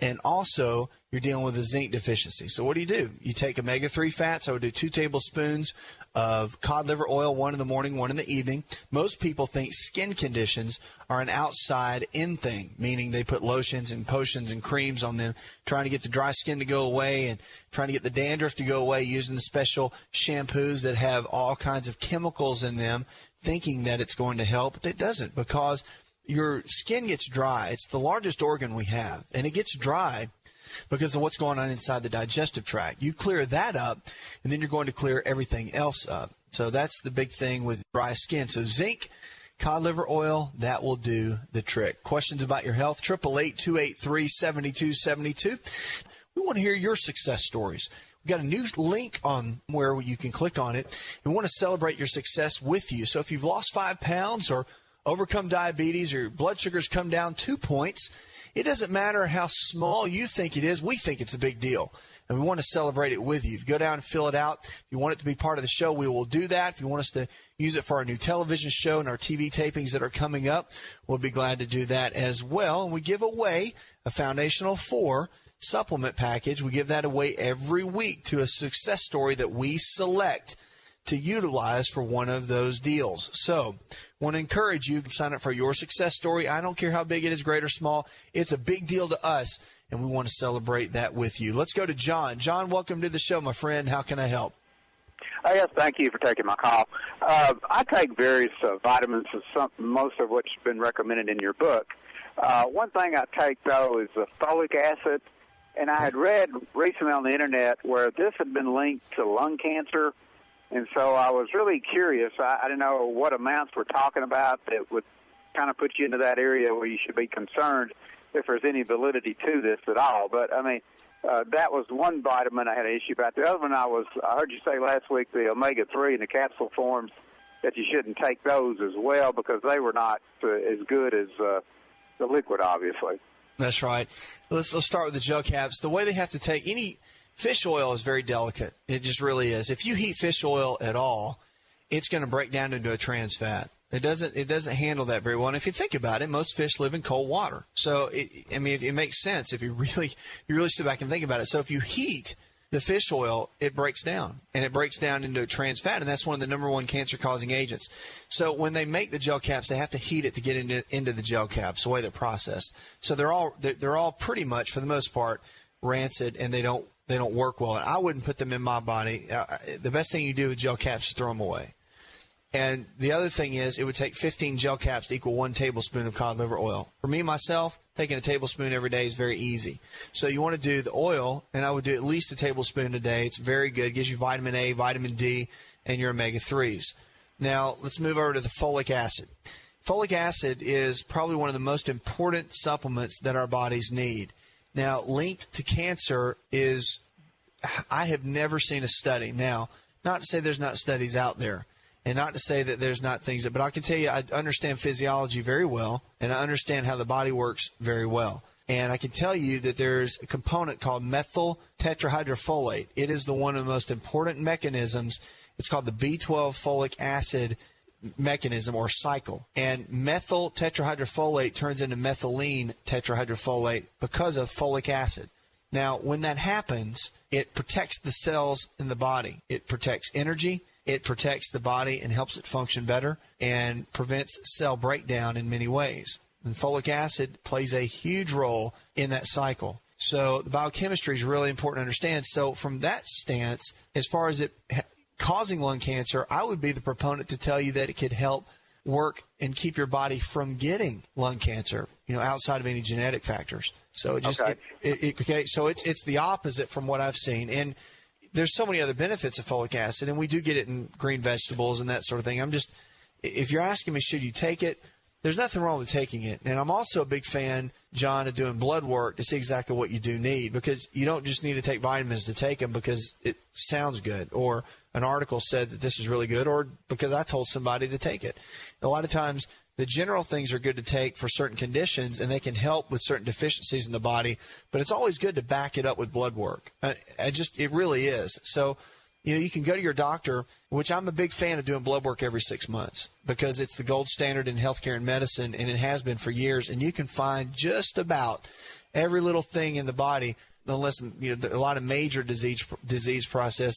and also you're dealing with a zinc deficiency. So what do? You take omega-3 fats. I would do 2 tablespoons of cod liver oil, 1 in the morning, 1 in the evening. Most people think skin conditions are an outside-in thing, meaning they put lotions and potions and creams on them, trying to get the dry skin to go away and trying to get the dandruff to go away using the special shampoos that have all kinds of chemicals in them, thinking that it's going to help. But it doesn't, because your skin gets dry. It's the largest organ we have, and it gets dry because of what's going on inside the digestive tract. You clear that up, and then you're going to clear everything else up. So that's the big thing with dry skin. So zinc, cod liver oil, that will do the trick. Questions about your health? 888-283-7272. We want to hear your success stories. We've got a new link on where you can click on it, and we want to celebrate your success with you. So if you've lost 5 pounds or overcome diabetes or your blood sugars come down 2 points, it doesn't matter how small you think it is. We think it's a big deal, and we want to celebrate it with you. If you go down and fill it out, if you want it to be part of the show, we will do that. If you want us to use it for our new television show and our TV tapings that are coming up, we'll be glad to do that as well. And we give away a Foundational 4 supplement package. We give that away every week to a success story that we select to utilize for one of those deals. So want to encourage you to sign up for your success story. I don't care how big it is, great or small. It's a big deal to us, and we want to celebrate that with you. Let's go to John. John, welcome to the show, my friend. How can I help? Yes, thank you for taking my call. I take various vitamins, most of which has been recommended in your book. One thing I take, though, is folic acid, and I had read recently on the Internet where this had been linked to lung cancer. And so I was really curious. I didn't know what amounts we're talking about that would kind of put you into that area where you should be concerned if there's any validity to this at all. But, I mean, that was one vitamin I had an issue about. The other one I heard you say last week, the omega-3 in the capsule forms, that you shouldn't take those as well because they were not as good as the liquid, obviously. That's right. Let's start with the gel caps. The way they have to take any fish oil is very delicate. It just really is. If you heat fish oil at all, it's going to break down into a trans fat. It doesn't handle that very well. And if you think about it, most fish live in cold water. So it makes sense if you really sit back and think about it. So if you heat the fish oil, it breaks down, and it breaks down into a trans fat, and that's one of the number one cancer-causing agents. So when they make the gel caps, they have to heat it to get into the gel caps, the way they're processed. So they're all pretty much, for the most part, rancid, and they don't work well. And I wouldn't put them in my body. The best thing you do with gel caps is throw them away. And the other thing is, it would take 15 gel caps to equal 1 tablespoon of cod liver oil. For me, myself, taking a tablespoon every day is very easy. So you want to do the oil, and I would do at least a tablespoon a day. It's very good. It gives you vitamin A, vitamin D, and your omega-3s. Now, let's move over to the folic acid. Folic acid is probably one of the most important supplements that our bodies need. Now, linked to cancer is, I have never seen a study. Now, not to say there's not studies out there, and not to say that there's not things, but I can tell you I understand physiology very well, and I understand how the body works very well. And I can tell you that there's a component called methyl tetrahydrofolate. It is one of the most important mechanisms. It's called the B12 folic acid mechanism or cycle. And methyl tetrahydrofolate turns into methylene tetrahydrofolate because of folic acid. Now, when that happens, it protects the cells in the body. It protects energy. It protects the body and helps it function better and prevents cell breakdown in many ways. And folic acid plays a huge role in that cycle. So the biochemistry is really important to understand. So from that stance, as far as it causing lung cancer, I would be the proponent to tell you that it could help work and keep your body from getting lung cancer, outside of any genetic factors. So it just, okay. So it's the opposite from what I've seen. And there's so many other benefits of folic acid, and we do get it in green vegetables and that sort of thing. If you're asking me, should you take it? There's nothing wrong with taking it. And I'm also a big fan, John, of doing blood work to see exactly what you do need, because you don't just need to take vitamins to take them because it sounds good or an article said that this is really good or because I told somebody to take it. A lot of times the general things are good to take for certain conditions, and they can help with certain deficiencies in the body, but it's always good to back it up with blood work. It really is. So, you can go to your doctor, which I'm a big fan of doing blood work every 6 months because it's the gold standard in healthcare and medicine, and it has been for years, and you can find just about every little thing in the body unless a lot of major disease process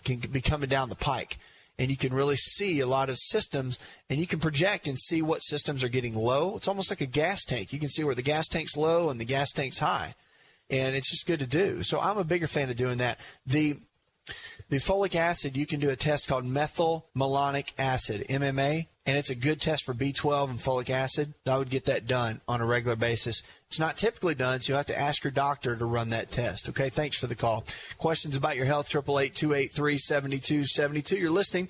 can be coming down the pike. And you can really see a lot of systems, and you can project and see what systems are getting low. It's almost like a gas tank. You can see where the gas tank's low and the gas tank's high. And it's just good to do. So I'm a bigger fan of doing that. The folic acid, you can do a test called methylmalonic acid, MMA, and it's a good test for B12 and folic acid. I would get that done on a regular basis. It's not typically done, so you'll have to ask your doctor to run that test. Okay, thanks for the call. Questions about your health, 888-283-7272. You're listening.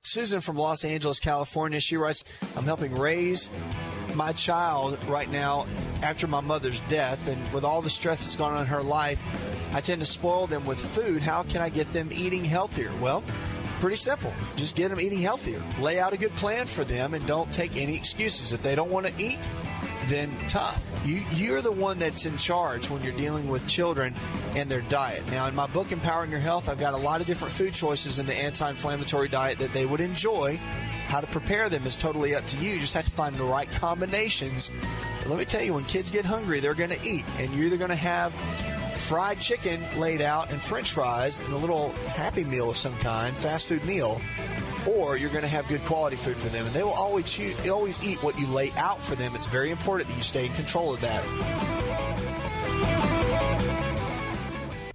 Susan from Los Angeles, California, she writes, I'm helping raise my child right now after my mother's death, and with all the stress that's gone on in her life, I tend to spoil them with food. How can I get them eating healthier? Well, pretty simple. Just get them eating healthier. Lay out a good plan for them and don't take any excuses. If they don't want to eat, then tough. You're the one that's in charge when you're dealing with children and their diet. Now, in my book, Empowering Your Health, I've got a lot of different food choices in the anti-inflammatory diet that they would enjoy. How to prepare them is totally up to you. You just have to find the right combinations. But let me tell you, when kids get hungry, they're going to eat. And you're either going to have fried chicken laid out and French fries and a little Happy Meal of some kind, fast food meal, or you're going to have good quality food for them. And they will always eat what you lay out for them. It's very important that you stay in control of that.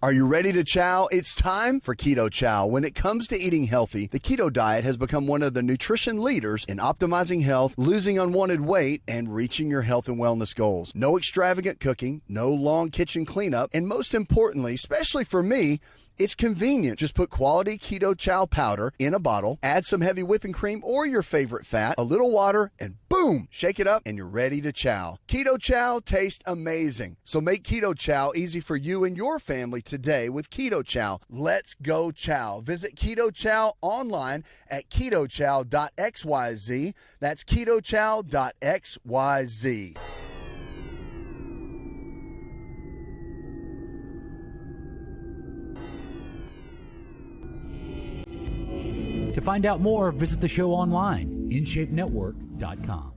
Are you ready to chow? It's time for Keto Chow. When it comes to eating healthy, the keto diet has become one of the nutrition leaders in optimizing health, losing unwanted weight, and reaching your health and wellness goals. No extravagant cooking, no long kitchen cleanup, and most importantly, especially for me, it's convenient. Just put quality Keto Chow powder in a bottle, add some heavy whipping cream or your favorite fat, a little water, and boom, shake it up and you're ready to chow. Keto Chow tastes amazing. So make Keto Chow easy for you and your family today with Keto Chow. Let's go chow. Visit Keto Chow online at ketochow.xyz. That's ketochow.xyz. To find out more, visit the show online, InShapeNetwork.com.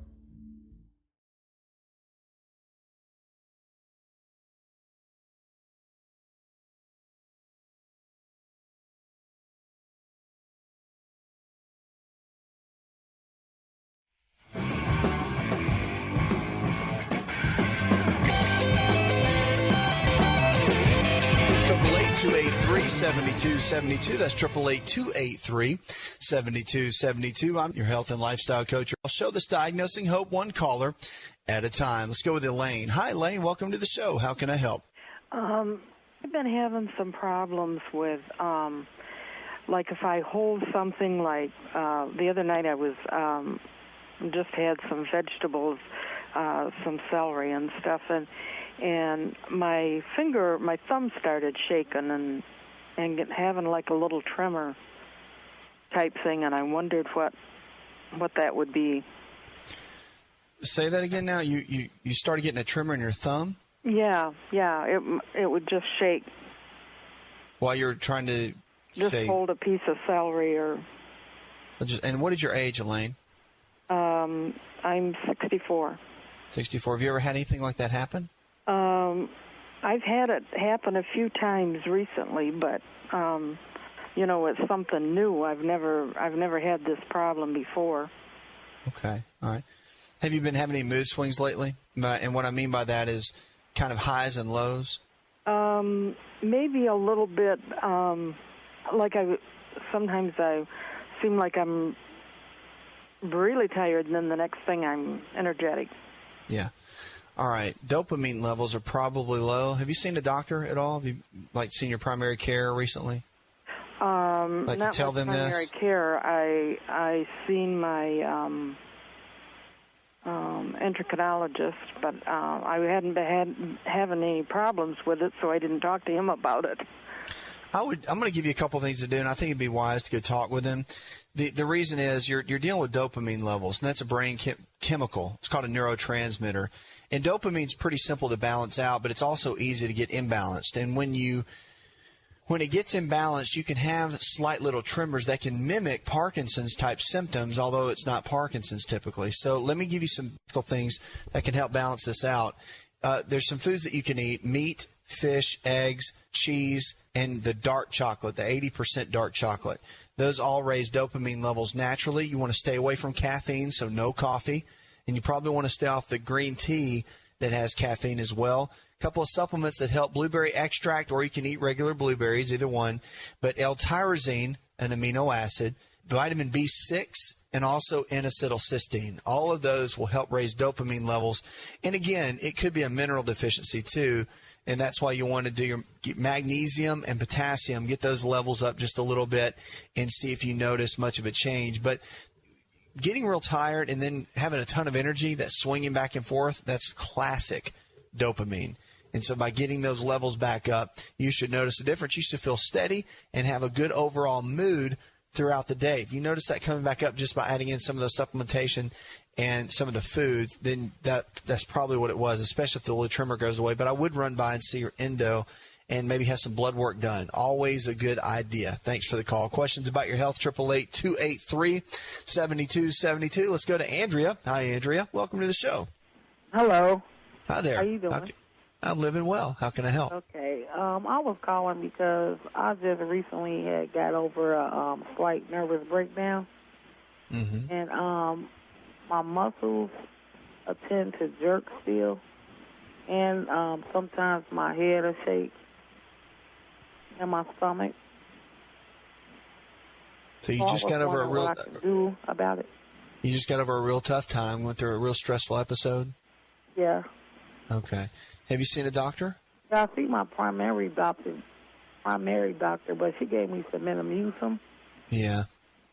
$888-283-7272. That's 888-283-7272. I'm your health and lifestyle coach. I'll show this diagnosing hope one caller at a time. Let's go with Elaine. Hi, Elaine. Welcome to the show. How can I help? I've been having some problems with, like if I hold something like the other night I was just had some vegetables, some celery and stuff, and my thumb started shaking and having like a little tremor type thing, and I wondered what that would be. Say that again now. You started getting a tremor in your thumb? Yeah. It would just shake. While you're trying to just hold a piece of celery or. And what is your age, Elaine? I'm 64. 64. Have you ever had anything like that happen? I've had it happen a few times recently, but it's something new. I've never had this problem before. Okay, all right. Have you been having any mood swings lately? And what I mean by that is kind of highs and lows. Maybe a little bit. Sometimes I seem like I'm really tired, and then the next thing I'm energetic. Yeah. All right. Dopamine levels are probably low. Have you seen a doctor at all? Have you seen your primary care recently? Not to tell them primary this? Care. I seen my endocrinologist, but I hadn't having any problems with it, so I didn't talk to him about it. I'm going to give you a couple things to do, and I think it'd be wise to go talk with him. The reason is you're dealing with dopamine levels, and that's a brain chemical. It's called a neurotransmitter. And dopamine's pretty simple to balance out, but it's also easy to get imbalanced. And when it gets imbalanced, you can have slight little tremors that can mimic Parkinson's type symptoms, although it's not Parkinson's typically. So let me give you some things that can help balance this out. There's some foods that you can eat: meat, fish, eggs, cheese, and the dark chocolate, the 80% dark chocolate. Those all raise dopamine levels naturally. You want to stay away from caffeine, so no coffee. And you probably want to stay off the green tea that has caffeine as well. A couple of supplements that help: blueberry extract, or you can eat regular blueberries, either one. But L-tyrosine, an amino acid, vitamin B6, and also N-acetylcysteine. All of those will help raise dopamine levels. And again, it could be a mineral deficiency too. And that's why you want to do your magnesium and potassium, get those levels up just a little bit and see if you notice much of a change. But getting real tired and then having a ton of energy, that swinging back and forth, that's classic dopamine. And so by getting those levels back up, you should notice a difference. You should feel steady and have a good overall mood throughout the day. If you notice that coming back up just by adding in some of the supplementation and some of the foods, then that's probably what it was, especially if the little tremor goes away. But I would run by and see your endo and maybe have some blood work done. Always a good idea. Thanks for the call. Questions about your health, 888-283-7272. Let's go to Andrea. Hi, Andrea. Welcome to the show. Hello. Hi there. How you doing? I'm living well. How can I help? Okay. I was calling because I just recently had got over a slight nervous breakdown. Mm-hmm. And my muscles tend to jerk still. And sometimes my head will shake. And my stomach. So you just got over what I can do about it. You just got over a real tough time, went through a real stressful episode? Yeah. Okay. Have you seen a doctor? Yeah, I see my primary doctor, but she gave me some Metamucil. Yeah.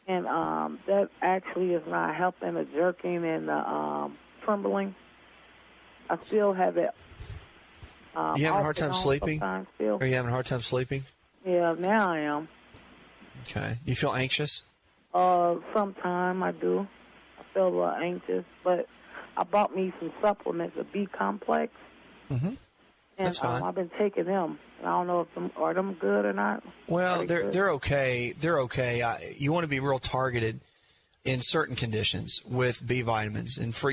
And that actually is not helping the jerking and the trembling. I still have it. You having a hard time sleeping? Still. Are you having a hard time sleeping? Yeah, now I am. Okay. You feel anxious? Sometime I do. I feel a little anxious, but I bought me some supplements, a B complex. Mm-hmm. And That's fine. I've been taking them. I don't know if are them good or not. Well, they're okay. They're okay. You want to be real targeted in certain conditions with B vitamins, and for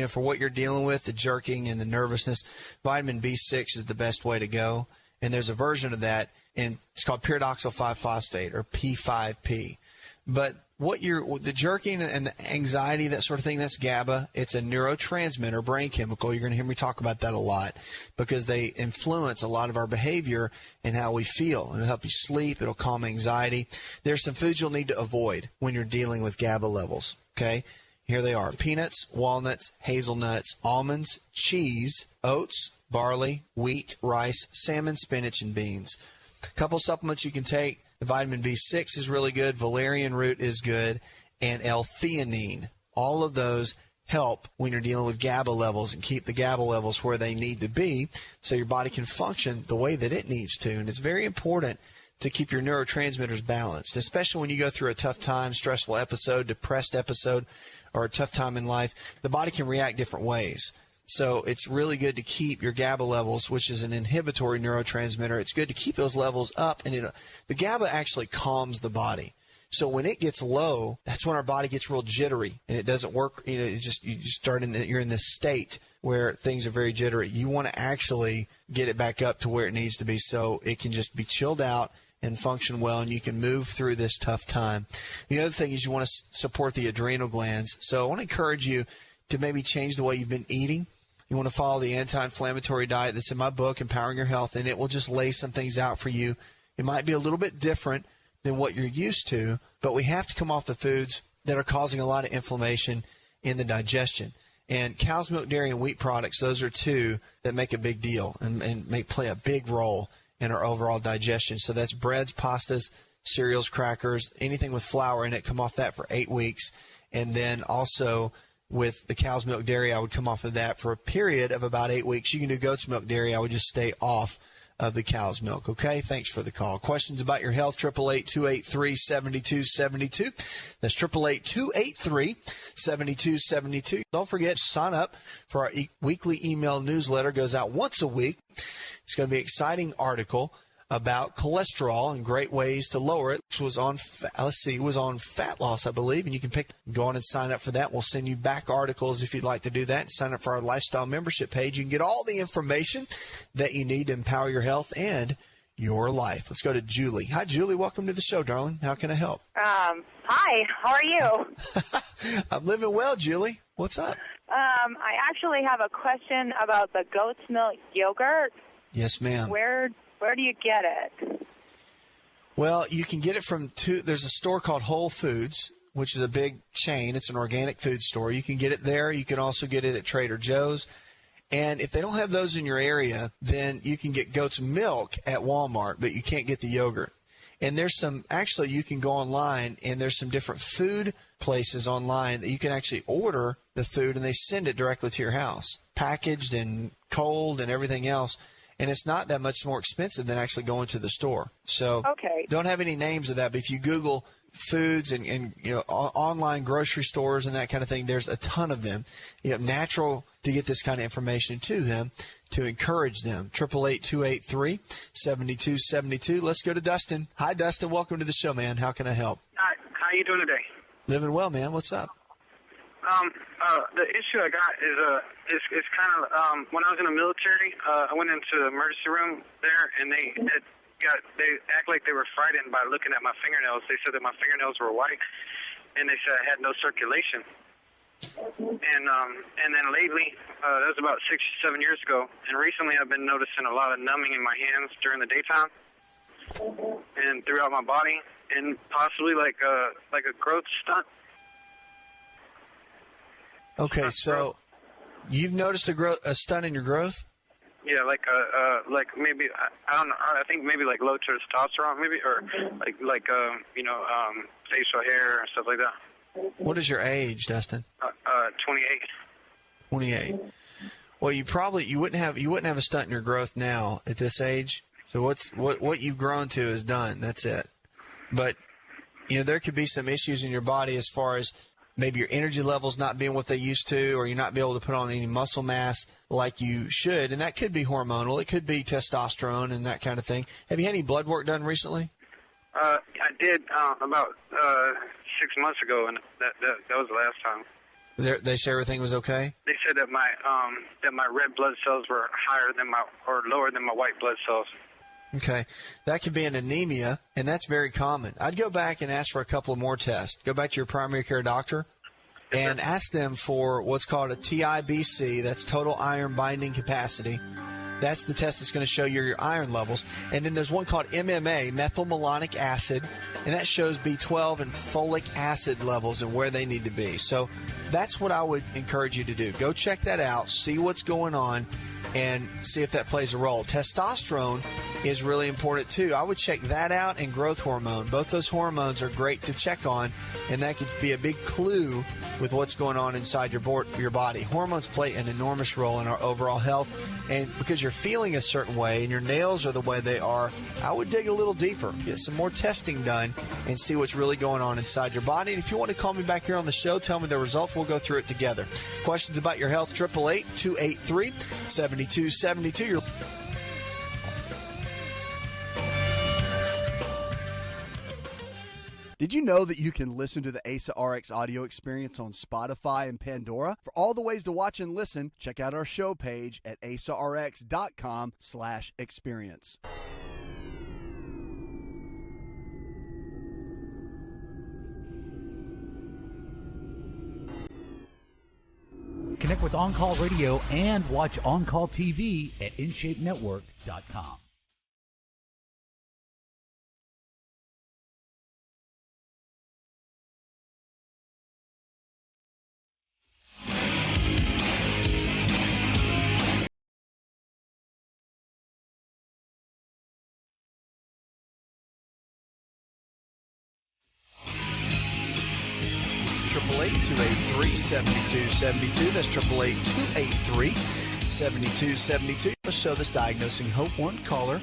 for what you're dealing with, the jerking and the nervousness, vitamin B6 is the best way to go. And there's a version of that, and it's called pyridoxal 5-phosphate, or P5P. But the jerking and the anxiety, that sort of thing, that's GABA. It's a neurotransmitter, brain chemical. You're going to hear me talk about that a lot because they influence a lot of our behavior and how we feel. It'll help you sleep. It'll calm anxiety. There's some foods you'll need to avoid when you're dealing with GABA levels, okay? Here they are: peanuts, walnuts, hazelnuts, almonds, cheese, oats, barley, wheat, rice, salmon, spinach, and beans. A couple supplements you can take. The vitamin B6 is really good. Valerian root is good. And L-theanine. All of those help when you're dealing with GABA levels and keep the GABA levels where they need to be so your body can function the way that it needs to. And it's very important to keep your neurotransmitters balanced, especially when you go through a tough time, stressful episode, depressed episode, or a tough time in life. The body can react different ways. So it's really good to keep your GABA levels, which is an inhibitory neurotransmitter. It's good to keep those levels up, and the GABA actually calms the body. So when it gets low, that's when our body gets real jittery, and it doesn't work. You start you're in this state where things are very jittery. You want to actually get it back up to where it needs to be, so it can just be chilled out and function well, and you can move through this tough time. The other thing is you want to support the adrenal glands. So I want to encourage you to maybe change the way you've been eating. You want to follow the anti-inflammatory diet that's in my book, Empowering Your Health, and it will just lay some things out for you. It might be a little bit different than what you're used to, but we have to come off the foods that are causing a lot of inflammation in the digestion. And cow's milk, dairy, and wheat products, those are two that make a big deal and play a big role in our overall digestion. So that's breads, pastas, cereals, crackers, anything with flour in it, come off that for 8 weeks. And then also with the cow's milk dairy, I would come off of that for a period of about 8 weeks. You can do goat's milk dairy. I would just stay off of the cow's milk. Okay, thanks for the call. Questions about your health, 888-283-7272. That's 888-283-7272. Don't forget, sign up for our weekly email newsletter. Goes out once a week. It's going to be an exciting article about cholesterol and great ways to lower it. It was on fat loss, I believe, and you can go on and sign up for that. We'll send you back articles if you'd like to do that, and sign up for our lifestyle membership page. You can get all the information that you need to empower your health and your life. Let's go to Julie. Hi, Julie. Welcome to the show, darling. How can I help? Hi. How are you? I'm living well, Julie. What's up? I actually have a question about the goat's milk yogurt. Yes, ma'am. Where do you get it? Well, you can get it from there's a store called Whole Foods, which is a big chain. It's an organic food store. You can get it there. You can also get it at Trader Joe's. And if they don't have those in your area, then you can get goat's milk at Walmart, but you can't get the yogurt. And actually you can go online, and there's some different food places online that you can actually order the food, and they send it directly to your house, packaged and cold and everything else. And it's not that much more expensive than actually going to the store. So Don't have any names of that, but if you Google foods and online grocery stores and that kind of thing, there's a ton of them. Natural to get this kind of information to them, to encourage them. 888-283-7272. Let's go to Dustin. Hi, Dustin. Welcome to the show, man. How can I help? Hi. How you doing today? Living well, man. What's up? The issue I got is kind of when I was in the military, I went into the emergency room there, and they act like they were frightened by looking at my fingernails. They said that my fingernails were white, and they said I had no circulation. And then lately, that was about 6 or 7 years ago, and recently I've been noticing a lot of numbing in my hands during the daytime and throughout my body, and possibly like a growth stunt. Okay, so you've noticed a stunt in your growth? Yeah, like maybe I don't know. I think maybe like low testosterone, maybe, or like facial hair and stuff like that. What is your age, Dustin? 28. 28. Well, you wouldn't have a stunt in your growth now at this age. So what you've grown to is done. That's it. But there could be some issues in your body as far as maybe your energy levels not being what they used to, or you're not be able to put on any muscle mass like you should, and that could be hormonal. It could be testosterone and that kind of thing. Have you had any blood work done recently? I did about 6 months ago, and that was the last time. They say everything was okay? They said that my red blood cells were lower than my white blood cells. Okay. That could be an anemia, and that's very common. I'd go back and ask for a couple of more tests. Go back to your primary care doctor and ask them for what's called a TIBC. That's total iron binding capacity. That's the test that's going to show you your iron levels. And then there's one called MMA, methylmalonic acid, and that shows B12 and folic acid levels and where they need to be. So that's what I would encourage you to do. Go check that out, see what's going on, and see if that plays a role. Testosterone is really important too. I would check that out, and growth hormone. Both those hormones are great to check on, and that could be a big clue with what's going on inside your body. Hormones play an enormous role in our overall health, and because you're feeling a certain way and your nails are the way they are, I would dig a little deeper, get some more testing done, and see what's really going on inside your body. And if you want to call me back here on the show, tell me the results. We'll go through it together. Questions about your health, 888-283-7272. Did you know that you can listen to the AsaRx audio experience on Spotify and Pandora? For all the ways to watch and listen, check out our show page at asarx.com/experience. Connect with On Call Radio and watch On Call TV at InShapeNetwork.com. (888-283-7272). That's 888-283-7272. Let's show this Diagnosing Hope, one caller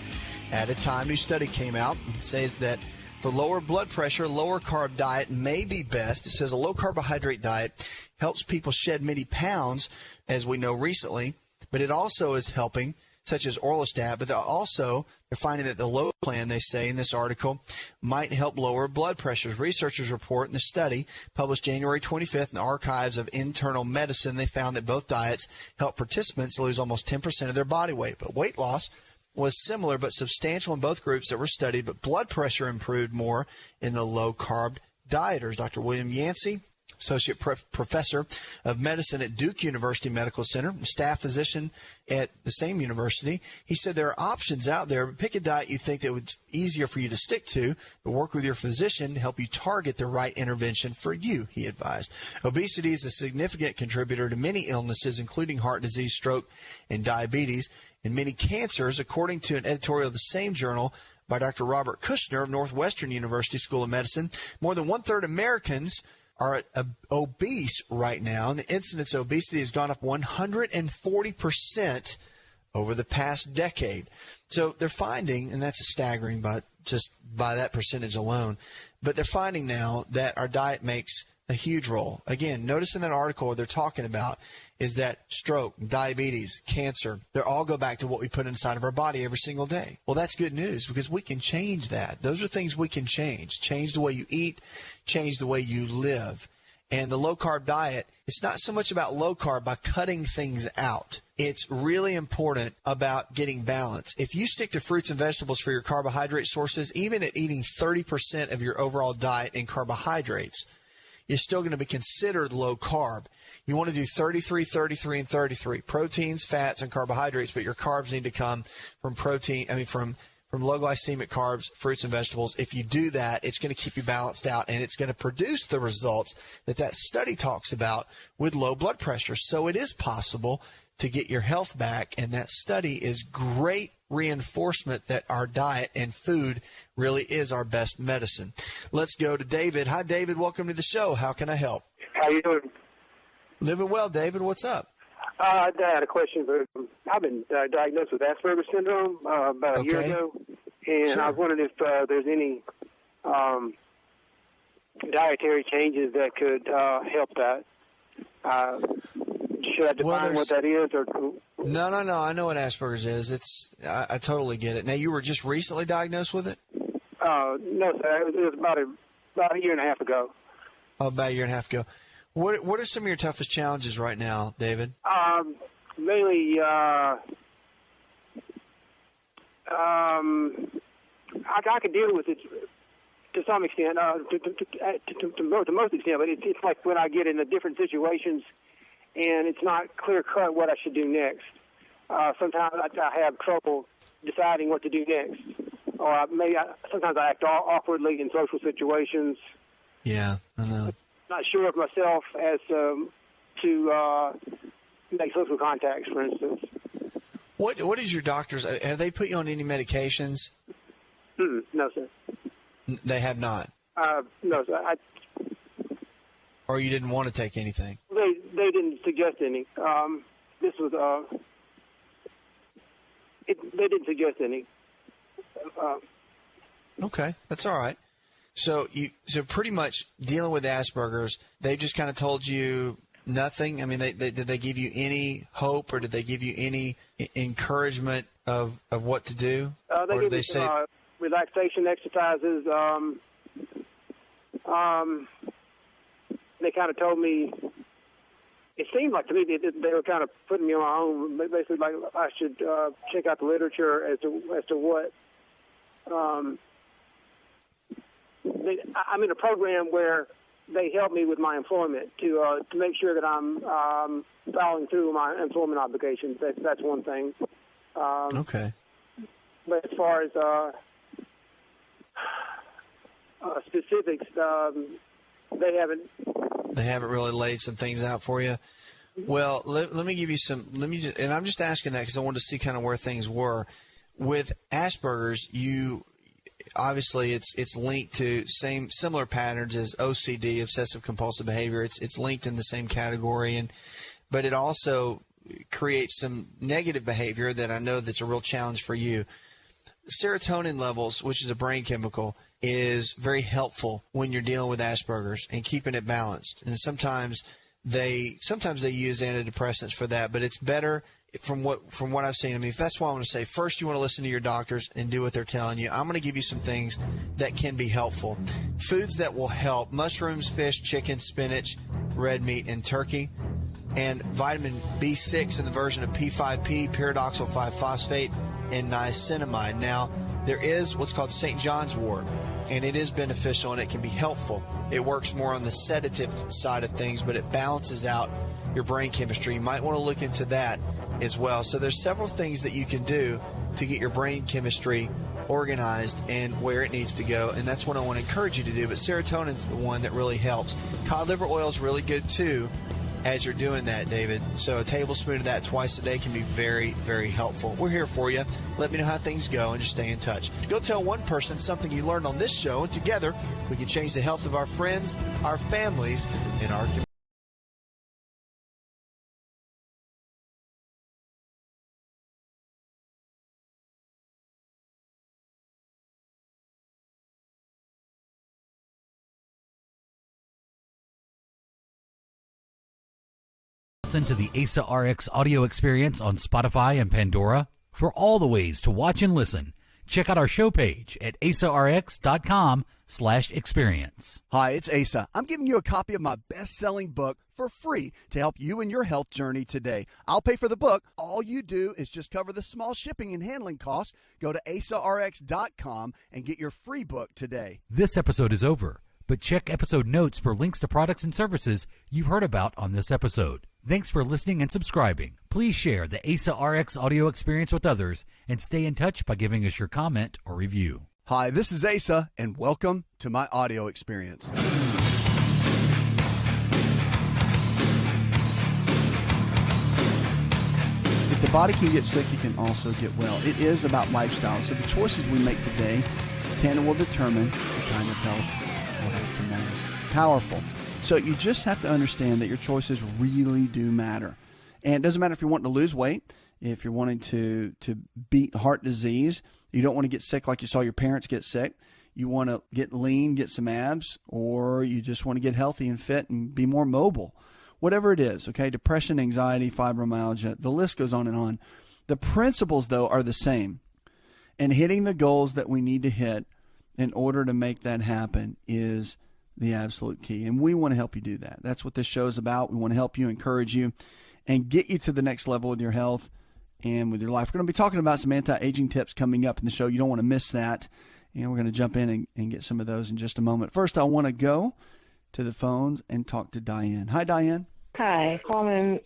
at a time. New study came out and says that for lower blood pressure, lower carb diet may be best. It says a low carbohydrate diet helps people shed many pounds, as we know recently, but it also is helping such as orlistat, but they're finding that the low plan, they say in this article, might help lower blood pressures. Researchers report in the study published January 25th in the Archives of Internal Medicine, they found that both diets help participants lose almost 10% of their body weight. But weight loss was similar but substantial in both groups that were studied, but blood pressure improved more in the low-carb dieters. Dr. William Yancey, Associate Professor of Medicine at Duke University Medical Center, staff physician at the same university. He said there are options out there, but pick a diet you think that would be easier for you to stick to, but work with your physician to help you target the right intervention for you, he advised. Obesity is a significant contributor to many illnesses, including heart disease, stroke, and diabetes, and many cancers, according to an editorial of the same journal by Dr. Robert Kushner of Northwestern University School of Medicine. More than one-third of Americans are obese right now, and the incidence of obesity has gone up 140% over the past decade. So they're finding, and that's staggering just by that percentage alone, but they're finding now that our diet makes a huge role. Again, notice in that article what they're talking about is that stroke, diabetes, cancer, they all go back to what we put inside of our body every single day. Well, that's good news because we can change that. Those are things we can change. Change the way you eat, change the way you live. And the low-carb diet, it's not so much about low-carb by cutting things out. It's really important about getting balance. If you stick to fruits and vegetables for your carbohydrate sources, even at eating 30% of your overall diet in carbohydrates, you're still going to be considered low-carb. You want to do 33, 33, and 33, proteins, fats, and carbohydrates, but your carbs need to come from from low glycemic carbs, fruits, and vegetables. If you do that, it's going to keep you balanced out, and it's going to produce the results that study talks about with low blood pressure. So it is possible to get your health back, and that study is great reinforcement that our diet and food really is our best medicine. Let's go to David. Hi, David. Welcome to the show. How can I help? How you doing? Living well, David. What's up? I had a question. I've been diagnosed with Asperger's syndrome about a year ago, and I was wondering if there's any dietary changes that could help that. Should I define what that is? Or No. I know what Asperger's is. I totally get it. Now, you were just recently diagnosed with it? No, sir. It was about a year and a half ago. Oh, about a year and a half ago. What are some of your toughest challenges right now, David? Mainly, I can deal with it to some extent, to most extent, but it's like when I get into different situations and it's not clear-cut what I should do next. Sometimes I have trouble deciding what to do next. Or sometimes I act awkwardly in social situations. Yeah, I know. Not sure of myself as to make social contacts, for instance. What is your doctor's? Have they put you on any medications? No, sir. They have not. No, sir. Or you didn't want to take anything? They didn't suggest any. They didn't suggest any. Okay, that's all right. So pretty much dealing with Asperger's, they just kind of told you nothing. I mean, did they give you any hope, or did they give you any encouragement of what to do? They gave me some relaxation exercises. They kind of told me. It seemed like to me they were kind of putting me on my own. Basically, like I should check out the literature as to what. I'm in a program where they help me with my employment to make sure that I'm following through my employment obligations. That's one thing. Okay. But as far as specifics, they haven't. They haven't really laid some things out for you. Well, let me give you some. And I'm just asking that because I wanted to see kind of where things were with Asperger's. Obviously, it's linked to similar patterns as OCD, obsessive compulsive behavior. It's linked in the same category, but it also creates some negative behavior that I know that's a real challenge for you. Serotonin levels, which is a brain chemical, is very helpful when you're dealing with Asperger's and keeping it balanced. And sometimes they use antidepressants for that, but it's better from what I've seen, I mean, if that's what I want to say, first you want to listen to your doctors and do what they're telling you. I'm going to give you some things that can be helpful. Foods that will help: mushrooms, fish, chicken, spinach, red meat, and turkey. And vitamin B6 in the version of P5P, pyridoxal 5-phosphate, and niacinamide. Now, there is what's called St. John's wort, and it is beneficial and it can be helpful. It works more on the sedative side of things, but it balances out your brain chemistry. You might want to look into that as well. So there's several things that you can do to get your brain chemistry organized and where it needs to go, and that's what I want to encourage you to do. But serotonin's the one that really helps. Cod liver oil is really good too as you're doing that, David. So a tablespoon of that twice a day can be very, very helpful. We're here for you. Let me know how things go and just stay in touch. Go tell one person something you learned on this show, and together we can change the health of our friends, our families, and our community. Listen to the AsaRx audio experience on Spotify and Pandora. For all the ways to watch and listen, check out our show page at asarx.com/experience. Hi, it's Asa. I'm giving you a copy of my best-selling book for free to help you in your health journey today. I'll pay for the book. All you do is just cover the small shipping and handling costs. Go to asarx.com and get your free book today. This episode is over, but check episode notes for links to products and services you've heard about on this episode. Thanks for listening and subscribing. Please share the AsaRx audio experience with others and stay in touch by giving us your comment or review. Hi, this is Asa, and welcome to my audio experience. If the body can get sick, you can also get well. It is about lifestyle, so the choices we make today can and will determine the kind of health we'll have tomorrow. Powerful. So you just have to understand that your choices really do matter. And it doesn't matter if you're wanting to lose weight, if you're wanting to beat heart disease, you don't want to get sick like you saw your parents get sick, you want to get lean, get some abs, or you just want to get healthy and fit and be more mobile. Whatever it is, okay, depression, anxiety, fibromyalgia, the list goes on and on. The principles, though, are the same. And hitting the goals that we need to hit in order to make that happen is the absolute key. And we want to help you do that. That's what this show is about. We want to help you, encourage you, and get you to the next level with your health and with your life. We're going to be talking about some anti-aging tips coming up in the show. You don't want to miss that. And we're going to jump in and get some of those in just a moment. First, I want to go to the phones and talk to Diane. Hi, Diane. Hi. Calling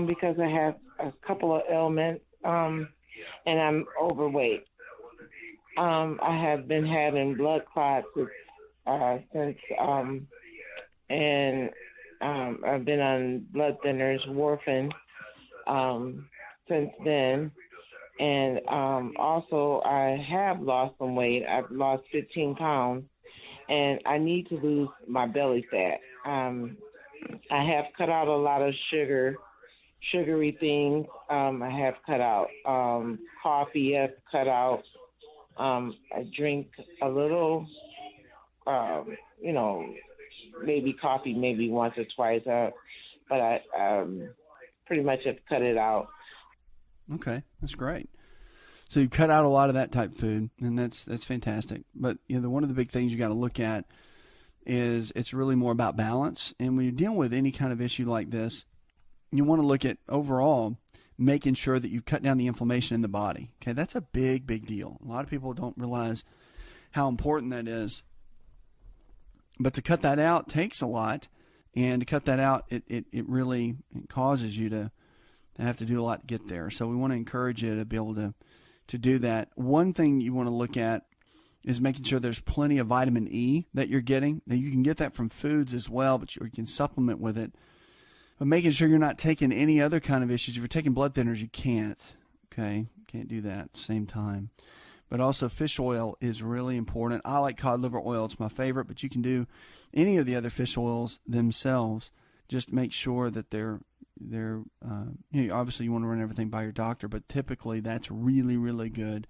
because I have a couple of ailments and I'm overweight. I have been having blood clots since I've been on blood thinners, warfarin, since then. And also I have lost some weight. I've lost 15 pounds, and I need to lose my belly fat. I have cut out a lot of sugary things. I have cut out coffee. I've cut out. I drink a little. Maybe coffee maybe once or twice, but I pretty much have cut it out. Okay, that's great. So you cut out a lot of that type of food, and that's fantastic. But one of the big things you got to look at is it's really more about balance. And when you're dealing with any kind of issue like this, you want to look at overall making sure that you cut down the inflammation in the body. Okay, that's a big, big deal. A lot of people don't realize how important that is. But to cut that out takes a lot, and to cut that out, it really causes you to have to do a lot to get there. So we want to encourage you to be able to do that. One thing you want to look at is making sure there's plenty of vitamin E that you're getting. Now, you can get that from foods as well, but you can supplement with it. But making sure you're not taking any other kind of issues. If you're taking blood thinners, you can't. Okay, can't do that at the same time. But also fish oil is really important. I like cod liver oil. It's my favorite, but you can do any of the other fish oils themselves. Just make sure that they're obviously you want to run everything by your doctor, but typically that's really, really good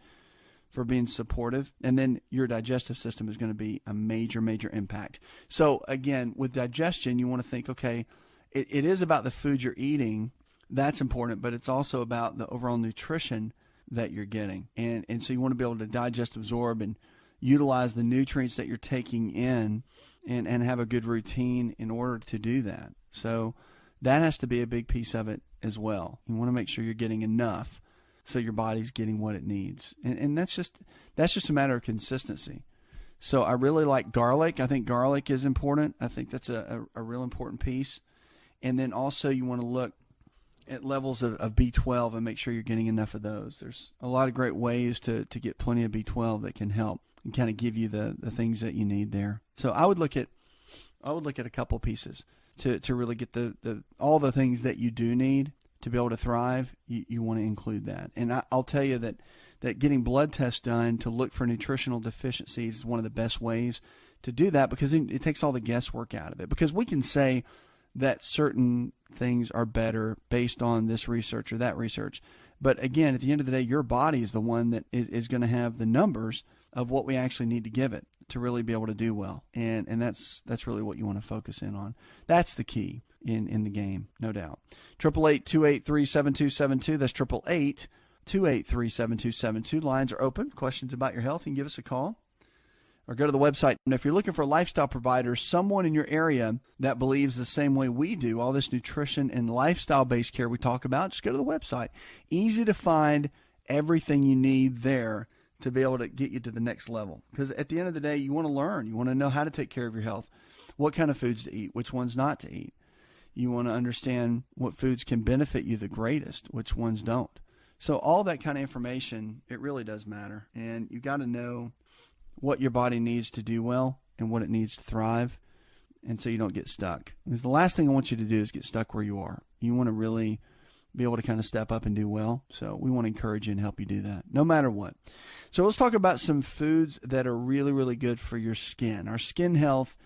for being supportive. And then your digestive system is going to be a major, major impact. So again, with digestion, you want to think, okay, it is about the food you're eating that's important, but it's also about the overall nutrition that you're getting. And so you want to be able to digest, absorb, and utilize the nutrients that you're taking in and have a good routine in order to do that. So that has to be a big piece of it as well. You want to make sure you're getting enough so your body's getting what it needs. And that's just a matter of consistency. So I really like garlic. I think garlic is important. I think that's a real important piece. And then also you want to look at levels of B12 and make sure you're getting enough of those. There's a lot of great ways to get plenty of B12 that can help and kind of give you the things that you need there. So I would look at a couple pieces to really get the all the things that you do need to be able to thrive. You want to include that. And I'll tell you that getting blood tests done to look for nutritional deficiencies is one of the best ways to do that, because it takes all the guesswork out of it. Because we can say that certain things are better based on this research or that research. But again, at the end of the day, your body is the one that is going to have the numbers of what we actually need to give it to really be able to do well. And that's really what you want to focus in on. That's the key in the game, no doubt. 888-283-7272. That's 888-283-7272. Lines are open. Questions about your health, you can give us a call or go to the website. And if you're looking for a lifestyle provider, someone in your area that believes the same way we do, all this nutrition and lifestyle-based care we talk about, just go to the website. Easy to find everything you need there to be able to get you to the next level. Because at the end of the day, you want to learn. You want to know how to take care of your health, what kind of foods to eat, which ones not to eat. You want to understand what foods can benefit you the greatest, which ones don't. So all that kind of information, it really does matter. And you got to know what your body needs to do well and what it needs to thrive, and so you don't get stuck. Because the last thing I want you to do is get stuck where you are. You want to really be able to kind of step up and do well. So we want to encourage you and help you do that, no matter what. So let's talk about some foods that are really, really good for your skin. Our skin health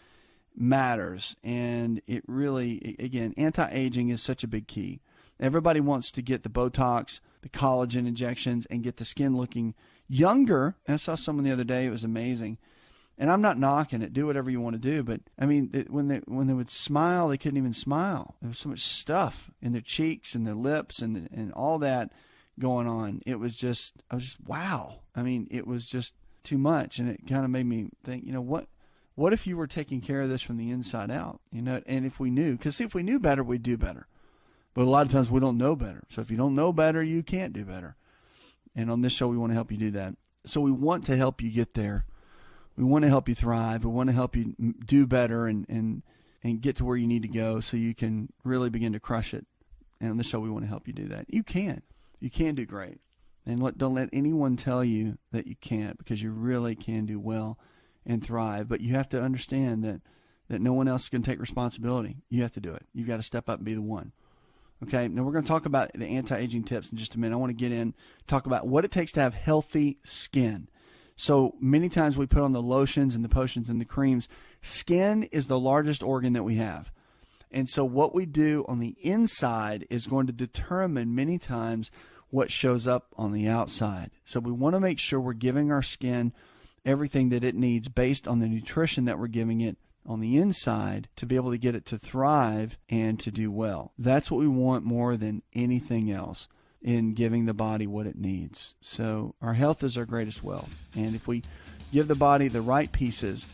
matters, and it really, again, anti-aging is such a big key. Everybody wants to get the Botox, the collagen injections, and get the skin looking younger. And I saw someone the other day, it was amazing. And I'm not knocking it. Do whatever you want to do. But, I mean, when they would smile, they couldn't even smile. There was so much stuff in their cheeks and their lips and all that going on. It was just, I was just, wow. I mean, it was just too much. And it kind of made me think, what if you were taking care of this from the inside out? And if we knew, because if we knew better, we'd do better. But a lot of times we don't know better. So if you don't know better, you can't do better. And on this show, we want to help you do that. So we want to help you get there. We want to help you thrive. We want to help you do better and get to where you need to go so you can really begin to crush it. And on this show, we want to help you do that. You can. You can do great. And don't let anyone tell you that you can't, because you really can do well and thrive. But you have to understand that no one else is going to take responsibility. You have to do it. You've got to step up and be the one. Okay, now we're going to talk about the anti-aging tips in just a minute. I want to get in, talk about what it takes to have healthy skin. So many times we put on the lotions and the potions and the creams. Skin is the largest organ that we have. And so what we do on the inside is going to determine many times what shows up on the outside. So we want to make sure we're giving our skin everything that it needs based on the nutrition that we're giving it on the inside to be able to get it to thrive and to do well. That's what we want more than anything else in giving the body what it needs. So our health is our greatest wealth. And if we give the body the right pieces,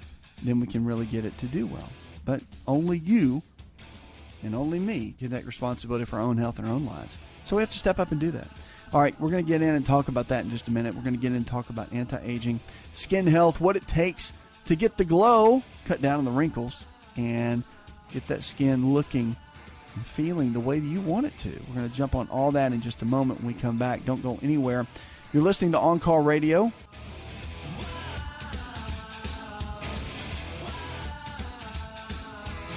then we can really get it to do well. But only you and only me get that responsibility for our own health and our own lives. So we have to step up and do that. All right, we're going to get in and talk about that in just a minute. We're going to get in and talk about anti-aging, skin health, what it takes to get the glow, cut down on the wrinkles, and get that skin looking and feeling the way that you want it to. We're going to jump on all that in just a moment when we come back. Don't go anywhere. You're listening to On Call Radio.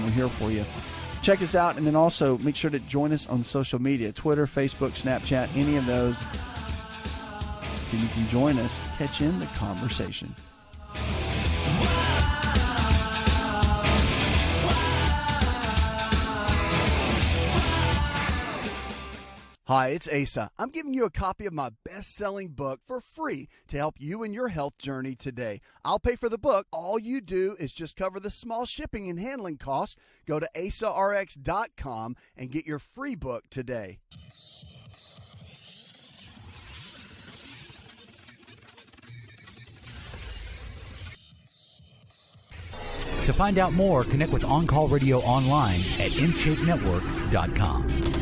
We're here for you. Check us out, and then also make sure to join us on social media, Twitter, Facebook, Snapchat, any of those. And you can join us, catch in the conversation. Hi, it's Asa. I'm giving you a copy of my best-selling book for free to help you in your health journey today. I'll pay for the book. All you do is just cover the small shipping and handling costs. Go to AsaRx.com and get your free book today. To find out more, connect with On Call Radio online at InShapeNetwork.com.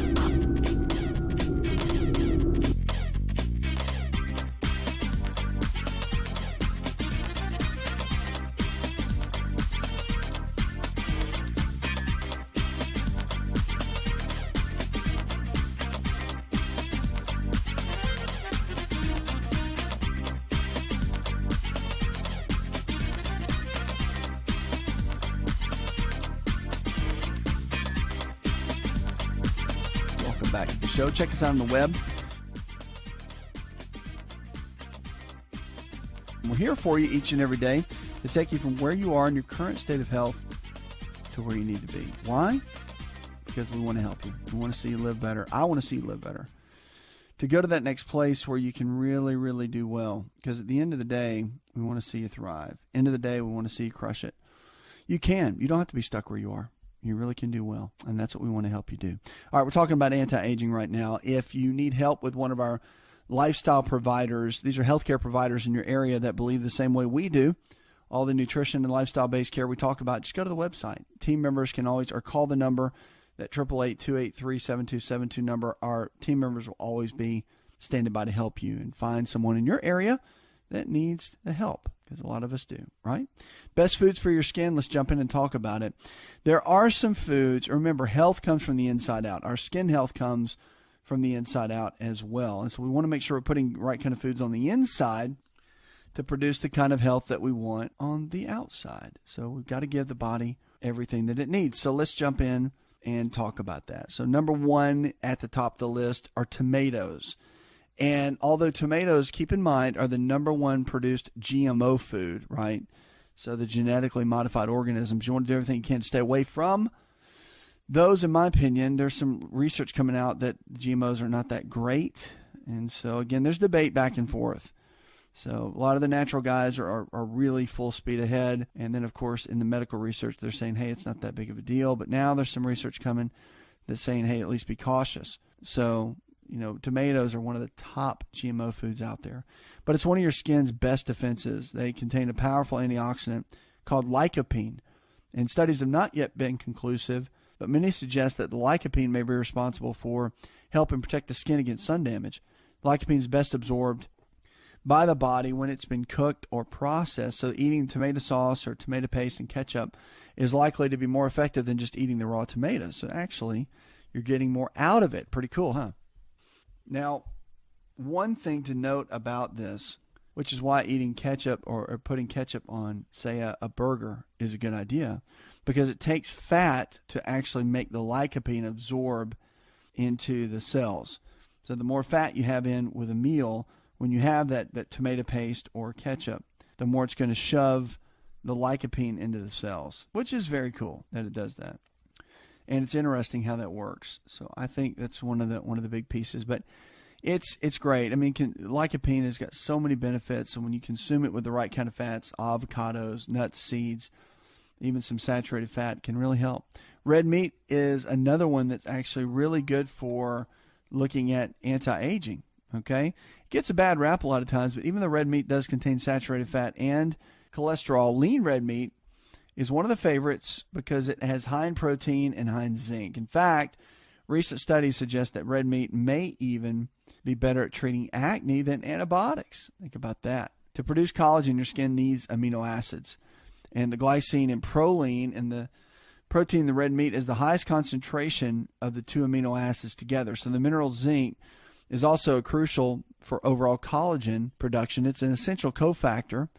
Back to the show. Check us out on the web. We're here for you each and every day to take you from where you are in your current state of health to where you need to be. Why? Because we want to help you. We want to see you live better. I want to see you live better. To go to that next place where you can really, really do well. Because at the end of the day, we want to see you thrive. End of the day, we want to see you crush it. You can. You don't have to be stuck where you are. You really can do well, and that's what we want to help you do. All right, we're talking about anti-aging right now. If you need help with one of our lifestyle providers, these are healthcare providers in your area that believe the same way we do, all the nutrition and lifestyle-based care we talk about, just go to the website. Team members can always, or call the number, that 888-283-7272 number. Our team members will always be standing by to help you and find someone in your area that needs the help, because a lot of us do, right? Best foods for your skin. Let's jump in and talk about it. There are some foods. Remember, health comes from the inside out. Our skin health comes from the inside out as well. And so we want to make sure we're putting the right kind of foods on the inside to produce the kind of health that we want on the outside. So we've got to give the body everything that it needs. So let's jump in and talk about that. So number one at the top of the list are tomatoes. And although tomatoes, keep in mind, are the number one produced GMO food, right? So the genetically modified organisms, you want to do everything you can to stay away from those. In my opinion, there's some research coming out that GMOs are not that great. And so, again, there's debate back and forth. So a lot of the natural guys are really full speed ahead. And then, of course, in the medical research, they're saying, hey, it's not that big of a deal. But now there's some research coming that's saying, hey, at least be cautious. So, you know, tomatoes are one of the top GMO foods out there. But it's one of your skin's best defenses. They contain a powerful antioxidant called lycopene. And studies have not yet been conclusive, but many suggest that the lycopene may be responsible for helping protect the skin against sun damage. Lycopene is best absorbed by the body when it's been cooked or processed. So eating tomato sauce or tomato paste and ketchup is likely to be more effective than just eating the raw tomatoes. So actually, you're getting more out of it. Pretty cool, huh? Now, one thing to note about this, which is why eating ketchup or putting ketchup on, say, a burger is a good idea, because it takes fat to actually make the lycopene absorb into the cells. So the more fat you have in with a meal, when you have that tomato paste or ketchup, the more it's going to shove the lycopene into the cells, which is very cool that it does that. And it's interesting how that works. So I think that's one of the big pieces. But it's great. I mean, lycopene has got so many benefits. And when you consume it with the right kind of fats, avocados, nuts, seeds, even some saturated fat can really help. Red meat is another one that's actually really good for looking at anti-aging. Okay, it gets a bad rap a lot of times, but even though red meat does contain saturated fat and cholesterol, lean red meat is one of the favorites because it has high in protein and high in zinc. In fact, recent studies suggest that red meat may even be better at treating acne than antibiotics. Think about that. To produce collagen, your skin needs amino acids. And the glycine and proline and the protein in the red meat is the highest concentration of the two amino acids together. So the mineral zinc is also crucial for overall collagen production. It's an essential cofactor.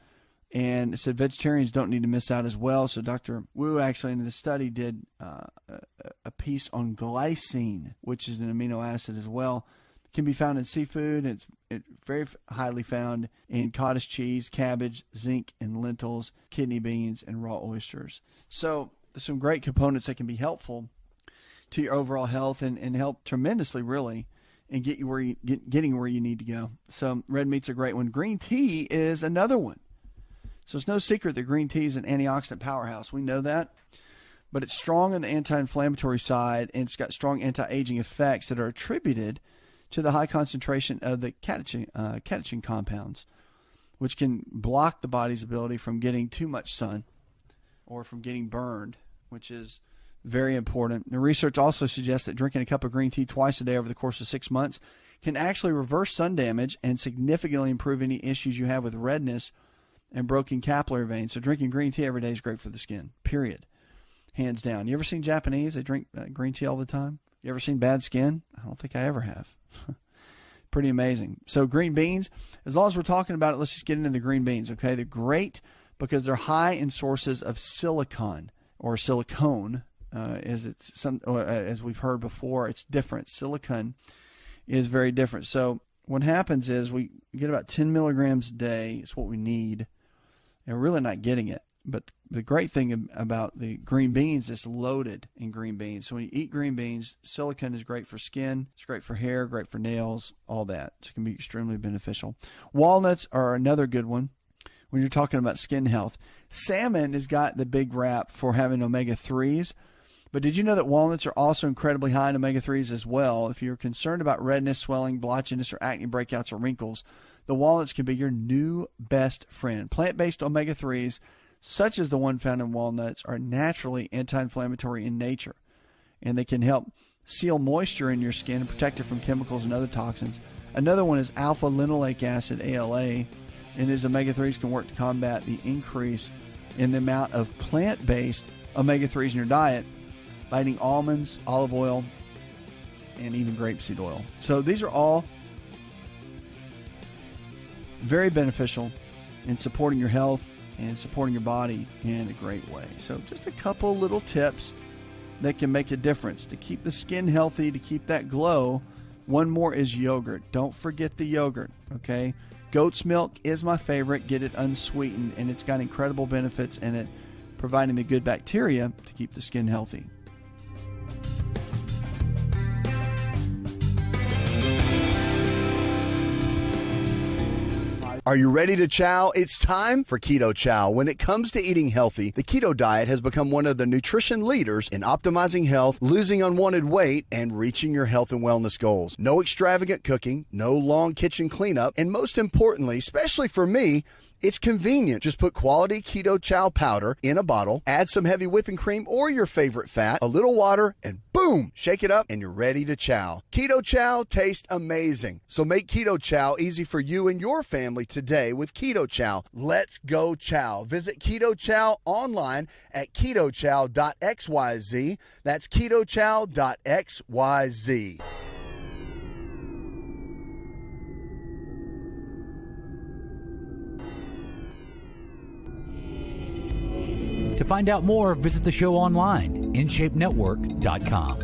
And it said vegetarians don't need to miss out as well. So Dr. Wu actually in the study did a piece on glycine, which is an amino acid as well. It can be found in seafood. It's very highly found in cottage cheese, cabbage, zinc in lentils, kidney beans, and raw oysters. So there's some great components that can be helpful to your overall health and help tremendously, really, and getting where you need to go. So red meat's a great one. Green tea is another one. So it's no secret that green tea is an antioxidant powerhouse. We know that. But it's strong on the anti-inflammatory side, and it's got strong anti-aging effects that are attributed to the high concentration of the catechin compounds, which can block the body's ability from getting too much sun or from getting burned, which is very important. The research also suggests that drinking a cup of green tea twice a day over the course of 6 months can actually reverse sun damage and significantly improve any issues you have with redness and broken capillary veins. So drinking green tea every day is great for the skin, period. Hands down. You ever seen Japanese? They drink green tea all the time. You ever seen bad skin? I don't think I ever have. Pretty amazing. So green beans, as long as we're talking about it, let's just get into the green beans, okay? They're great because they're high in sources of silicon or silicone, as we've heard before. It's different. Silicon is very different. So what happens is we get about 10 milligrams a day. It's what we need, and we're really not getting it. But the great thing about the green beans is loaded in green beans. So when you eat green beans, silicon is great for skin. It's great for hair, great for nails, all that. So it can be extremely beneficial. Walnuts are another good one when you're talking about skin health. Salmon has got the big rap for having omega-3s. But did you know that walnuts are also incredibly high in omega-3s as well? If you're concerned about redness, swelling, blotchiness, or acne breakouts or wrinkles, the walnuts can be your new best friend. Plant-based omega-3s, such as the one found in walnuts, are naturally anti-inflammatory in nature, and they can help seal moisture in your skin and protect it from chemicals and other toxins. Another one is alpha-linoleic acid, ALA, and these omega-3s can work to combat the increase in the amount of plant-based omega-3s in your diet by eating almonds, olive oil, and even grapeseed oil. So these are all very beneficial in supporting your health and supporting your body in a great way. So just a couple little tips that can make a difference to keep the skin healthy, to keep that glow. One more is yogurt. Don't forget the yogurt, okay? Goat's milk is my favorite. Get it unsweetened, and it's got incredible benefits in it, providing the good bacteria to keep the skin healthy. Are you ready to chow? It's time for Keto Chow. When it comes to eating healthy, the keto diet has become one of the nutrition leaders in optimizing health, losing unwanted weight, and reaching your health and wellness goals. No extravagant cooking, no long kitchen cleanup, and most importantly, especially for me, it's convenient. Just put quality Keto Chow powder in a bottle, add some heavy whipping cream or your favorite fat, a little water, and boom, shake it up and you're ready to chow. Keto Chow tastes amazing. So make Keto Chow easy for you and your family today with Keto Chow. Let's go chow. Visit Keto Chow online at ketochow.xyz. That's ketochow.xyz. To find out more, visit the show online, InShapeNetwork.com.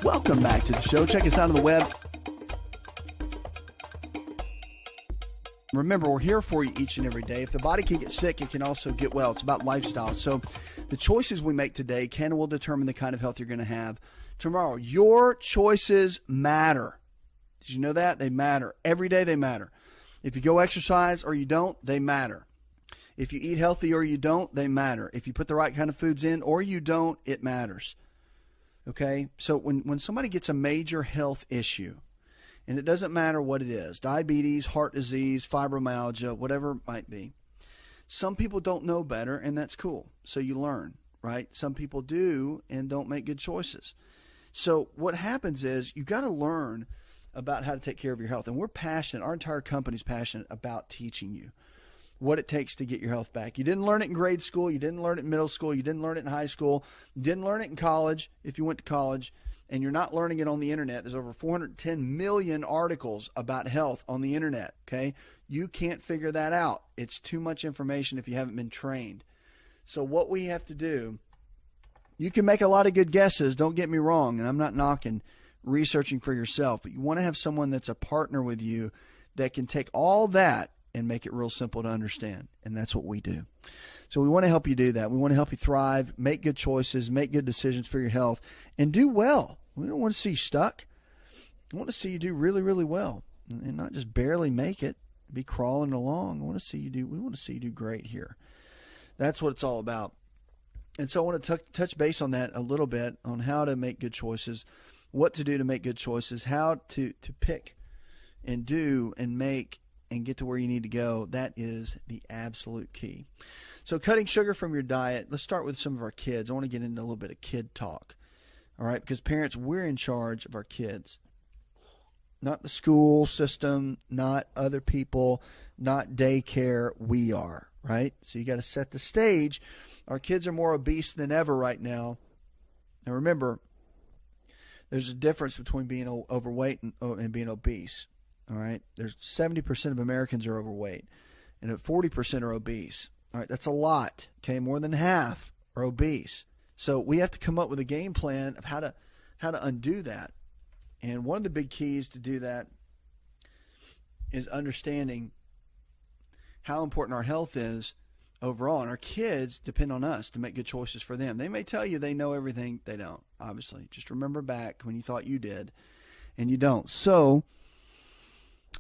Welcome back to the show. Check us out on the web. Remember, we're here for you each and every day. If the body can get sick, it can also get well. It's about lifestyle. So the choices we make today can and will determine the kind of health you're going to have tomorrow. Your choices matter. Did you know that? They matter. Every day they matter. If you go exercise or you don't, they matter. If you eat healthy or you don't, they matter. If you put the right kind of foods in or you don't, it matters. Okay? So when somebody gets a major health issue, and it doesn't matter what it is, diabetes, heart disease, fibromyalgia, whatever it might be. Some people don't know better, and that's cool. So you learn, right? Some people do and don't make good choices. So what happens is you got to learn about how to take care of your health. And we're passionate, our entire company's passionate about teaching you what it takes to get your health back. You didn't learn it in grade school. You didn't learn it in middle school. You didn't learn it in high school. You didn't learn it in college if you went to college. And you're not learning it on the internet. There's over 410 million articles about health on the internet, okay? You can't figure that out. It's too much information if you haven't been trained. So what we have to do, You can make a lot of good guesses, don't get me wrong, and I'm not knocking researching for yourself, but you want to have someone that's a partner with you that can take all that and make it real simple to understand, and that's what we do. So we want to help you do that. We want to help you thrive, make good choices, make good decisions for your health, and do well. We don't want to see you stuck. We want to see you do really, really well, and not just barely make it, be crawling along. We want to see you do great here. That's what it's all about. And so I want to touch base on that a little bit, on how to make good choices, what to do to make good choices, how to pick and do and make and get to where you need to go. That is the absolute key. So cutting sugar from your diet, let's start with some of our kids. I want to get into a little bit of kid talk, all right? Because parents, we're in charge of our kids. Not the school system, not other people, not daycare. We are, right? So you got to set the stage. Our kids are more obese than ever right now. Now remember, there's a difference between being overweight and being obese. All right, there's 70% of Americans are overweight, and 40% are obese. All right, that's a lot. Okay, more than half are obese. So we have to come up with a game plan of how to undo that. And one of the big keys to do that is understanding how important our health is overall. And our kids depend on us to make good choices for them. They may tell you they know everything. They don't, obviously. Just remember back when you thought you did, and you don't. So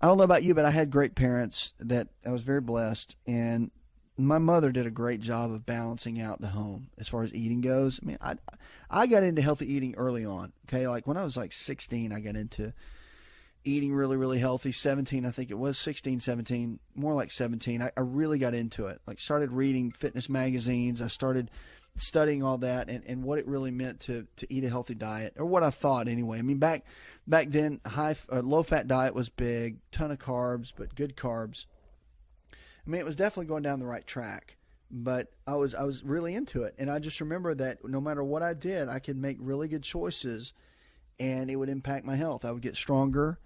I don't know about you, but I had great parents that I was very blessed. And my mother did a great job of balancing out the home as far as eating goes. I mean, I got into healthy eating early on. Okay, like when I was like 16, I got into eating really, really healthy. 17, I think it was 16, 17, more like 17. I really got into it. Like started reading fitness magazines. I started studying all that and what it really meant to eat a healthy diet, or what I thought anyway. I mean, back then, low-fat diet was big, ton of carbs, but good carbs. I mean, it was definitely going down the right track, but I was really into it. And I just remember that no matter what I did, I could make really good choices, and it would impact my health. I would get stronger.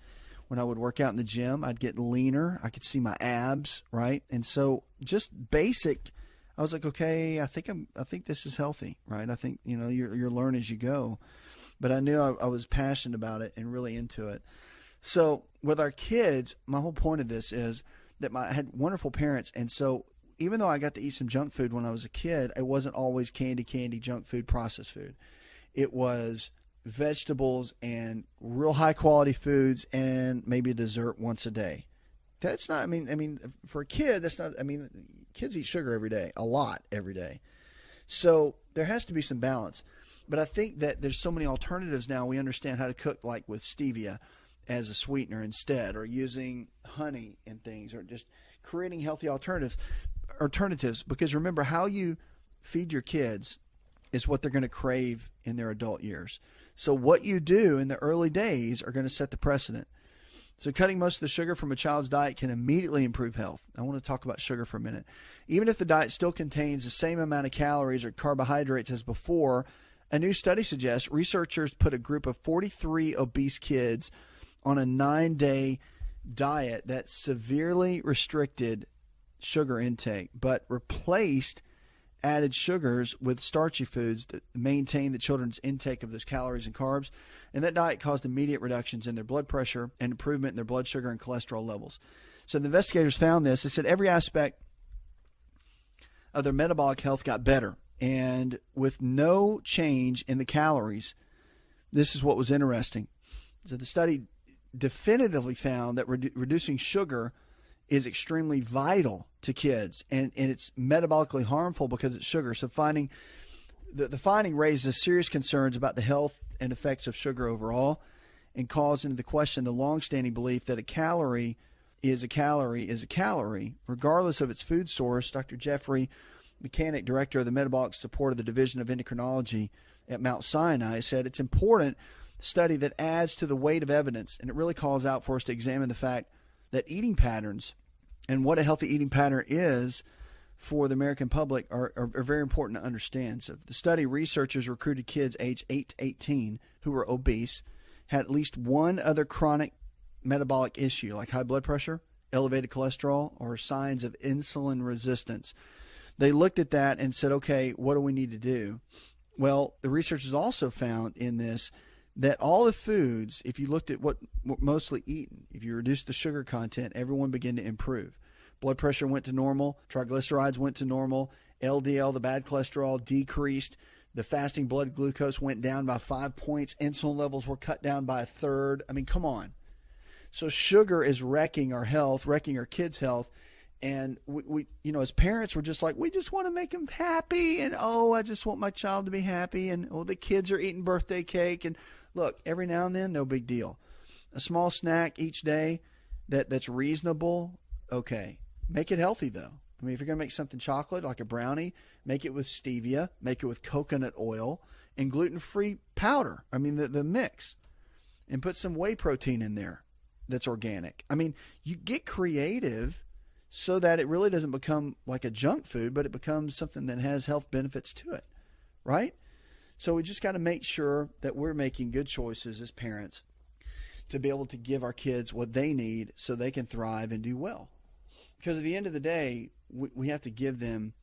When I would work out in the gym, I'd get leaner. I could see my abs, right? And so just basic, I was like, okay, I think this is healthy, right? I think, you learn as you go. But I knew I was passionate about it and really into it. So with our kids, my whole point of this is that I had wonderful parents. And so even though I got to eat some junk food when I was a kid, it wasn't always candy, junk food, processed food. It was vegetables and real high quality foods and maybe a dessert once a day. That's not, I mean, for a kid, that's not, kids eat sugar every day, a lot every day. So there has to be some balance. But I think that there's so many alternatives now. We understand how to cook, like with stevia as a sweetener instead, or using honey and things, or just creating healthy alternatives. Because remember, how you feed your kids is what they're going to crave in their adult years. So what you do in the early days are going to set the precedent. So cutting most of the sugar from a child's diet can immediately improve health. I want to talk about sugar for a minute. Even if the diet still contains the same amount of calories or carbohydrates as before, a new study suggests researchers put a group of 43 obese kids on a 9-day diet that severely restricted sugar intake, but replaced added sugars with starchy foods that maintain the children's intake of those calories and carbs. And that diet caused immediate reductions in their blood pressure and improvement in their blood sugar and cholesterol levels. So the investigators found this. They said every aspect of their metabolic health got better. And with no change in the calories, this is what was interesting. So the study definitively found that reducing sugar is extremely vital to kids, and it's metabolically harmful because it's sugar. So the finding raises serious concerns about the health and effects of sugar overall, and calls into the question the longstanding belief that a calorie is a calorie, regardless of its food source. Dr. Jeffrey Mechanic, director of the metabolic support of the Division of Endocrinology at Mount Sinai, said it's important study that adds to the weight of evidence, and it really calls out for us to examine the fact that eating patterns and what a healthy eating pattern is for the American public are very important to understand. So the study, researchers recruited kids aged 8 to 18 who were obese, had at least one other chronic metabolic issue like high blood pressure, elevated cholesterol, or signs of insulin resistance. They looked at that and said, okay, what do we need to do? Well, the researchers also found in this that all the foods, if you looked at what were mostly eaten, if you reduced the sugar content, everyone began to improve. Blood pressure went to normal. Triglycerides went to normal. LDL, the bad cholesterol, decreased. The fasting blood glucose went down by 5 points. Insulin levels were cut down by a third. I mean, come on. So sugar is wrecking our health, wrecking our kids' health. And we as parents, we're just like, we just want to make them happy. And, I just want my child to be happy. And, the kids are eating birthday cake. And look, every now and then, no big deal. A small snack each day that's reasonable, okay. Make it healthy, though. I mean, if you're going to make something chocolate, like a brownie, make it with stevia, make it with coconut oil, and gluten-free powder. I mean, the mix. And put some whey protein in there that's organic. I mean, you get creative so that it really doesn't become like a junk food, but it becomes something that has health benefits to it, right? So we just got to make sure that we're making good choices as parents to be able to give our kids what they need so they can thrive and do well. Because at the end of the day, we have to give them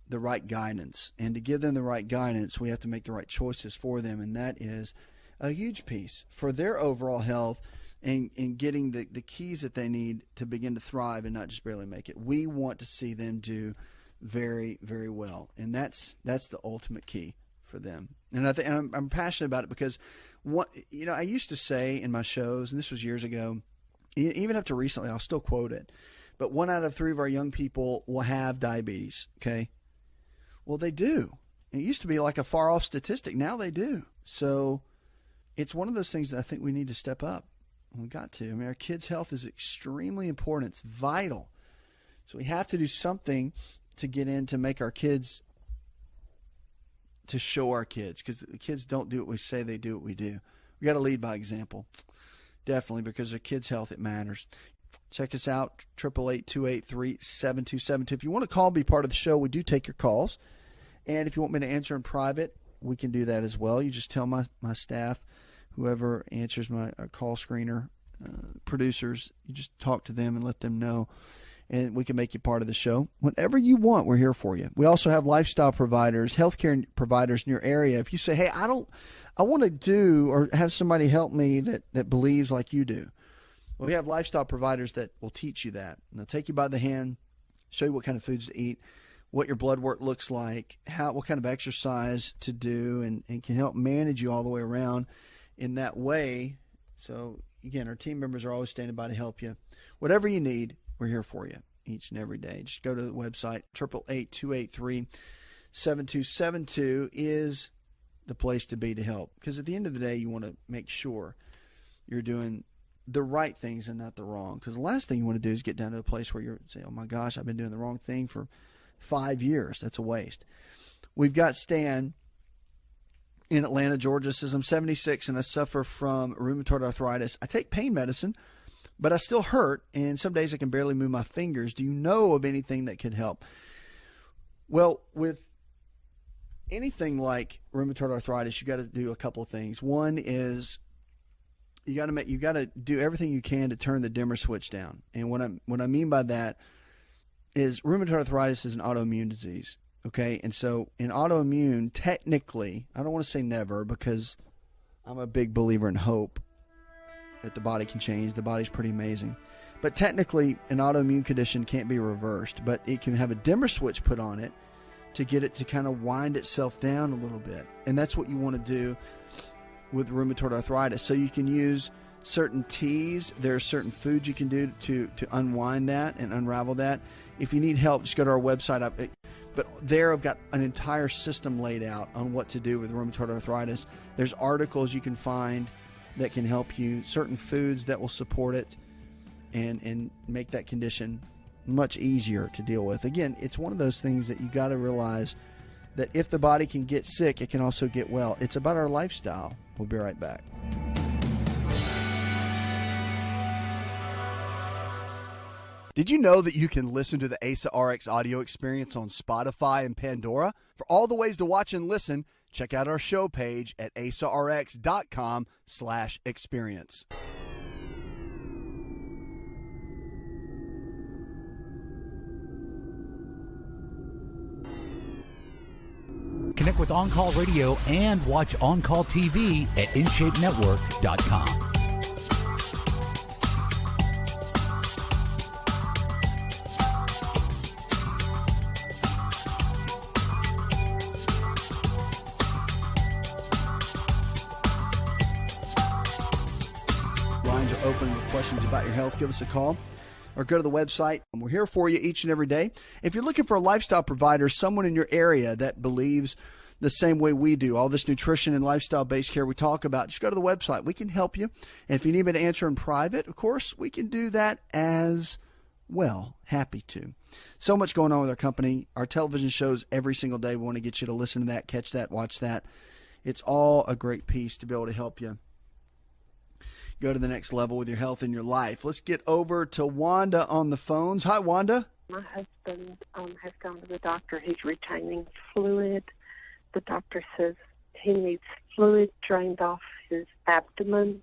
the right guidance. And to give them the right guidance, we have to make the right choices for them. And that is a huge piece for their overall health and getting the keys that they need to begin to thrive and not just barely make it. We want to see them do very, very well. And that's the ultimate key for them. And I'm passionate about it because I used to say in my shows, and this was years ago, even up to recently, I'll still quote it, but 1 out of 3 of our young people will have diabetes, okay? Well, they do. It used to be like a far-off statistic. Now they do. So it's one of those things that I think we need to step up. We got to. I mean, our kids' health is extremely important. It's vital. So we have to do something to get in to make our kids, to show our kids, because the kids don't do what we say, they do what we do. We got to lead by example. Definitely, because our kids' health, it matters. Check us out, 888-283-7272. If you want to call, be part of the show, we do take your calls. And if you want me to answer in private, we can do that as well. You just tell my staff, whoever answers my call screener, producers, you just talk to them and let them know, and we can make you part of the show. Whatever you want, we're here for you. We also have lifestyle providers, healthcare providers in your area. If you say, hey, I want to do or have somebody help me that believes like you do, well, we have lifestyle providers that will teach you that. And they'll take you by the hand, show you what kind of foods to eat, what your blood work looks like, what kind of exercise to do, and can help manage you all the way around in that way. So, again, our team members are always standing by to help you. Whatever you need, we're here for you each and every day. Just go to the website. 888-283-7272 is the place to be to help. Because at the end of the day, you want to make sure you're doing the right things and not the wrong. Because the last thing you want to do is get down to a place where you're saying, oh my gosh, I've been doing the wrong thing for 5 years. That's a waste. We've got Stan in Atlanta, Georgia. Says, I'm 76 and I suffer from rheumatoid arthritis. I take pain medicine, but I still hurt, and some days I can barely move my fingers. Do you know of anything that could help? Well, with anything like rheumatoid arthritis, you got to do a couple of things. One is you got to do everything you can to turn the dimmer switch down. And what I mean by that is rheumatoid arthritis is an autoimmune disease. Okay, and so in autoimmune, technically, I don't want to say never, because I'm a big believer in hope that the body can change. The body's pretty amazing. But technically, an autoimmune condition can't be reversed, but it can have a dimmer switch put on it to get it to kind of wind itself down a little bit. And that's what you want to do with rheumatoid arthritis. So you can use certain teas. There are certain foods you can do to unwind that and unravel that. If you need help, just go to our website. But there I've got an entire system laid out on what to do with rheumatoid arthritis. There's articles you can find that can help you, certain foods that will support it and make that condition much easier to deal with. Again, it's one of those things that you got to realize that if the body can get sick, it can also get well. It's about our lifestyle. We'll be right back. Did you know that you can listen to the AsaRx audio experience on Spotify and Pandora? For all the ways to watch and listen, check out our show page at asarx.com/experience. Connect with On Call Radio and watch On Call TV at InShapeNetwork.com. Lines are open with questions about your health. Give us a call or go to the website. We're here for you each and every day. If you're looking for a lifestyle provider, someone in your area that believes the same way we do, all this nutrition and lifestyle-based care we talk about, just go to the website. We can help you. And if you need me to answer in private, of course, we can do that as well. Happy to. So much going on with our company. Our television shows every single day. We want to get you to listen to that, catch that, watch that. It's all a great piece to be able to help you go to the next level with your health and your life. Let's get over to Wanda on the phones. Hi, Wanda. My husband has gone to the doctor. He's retaining fluid. The doctor says he needs fluid drained off his abdomen.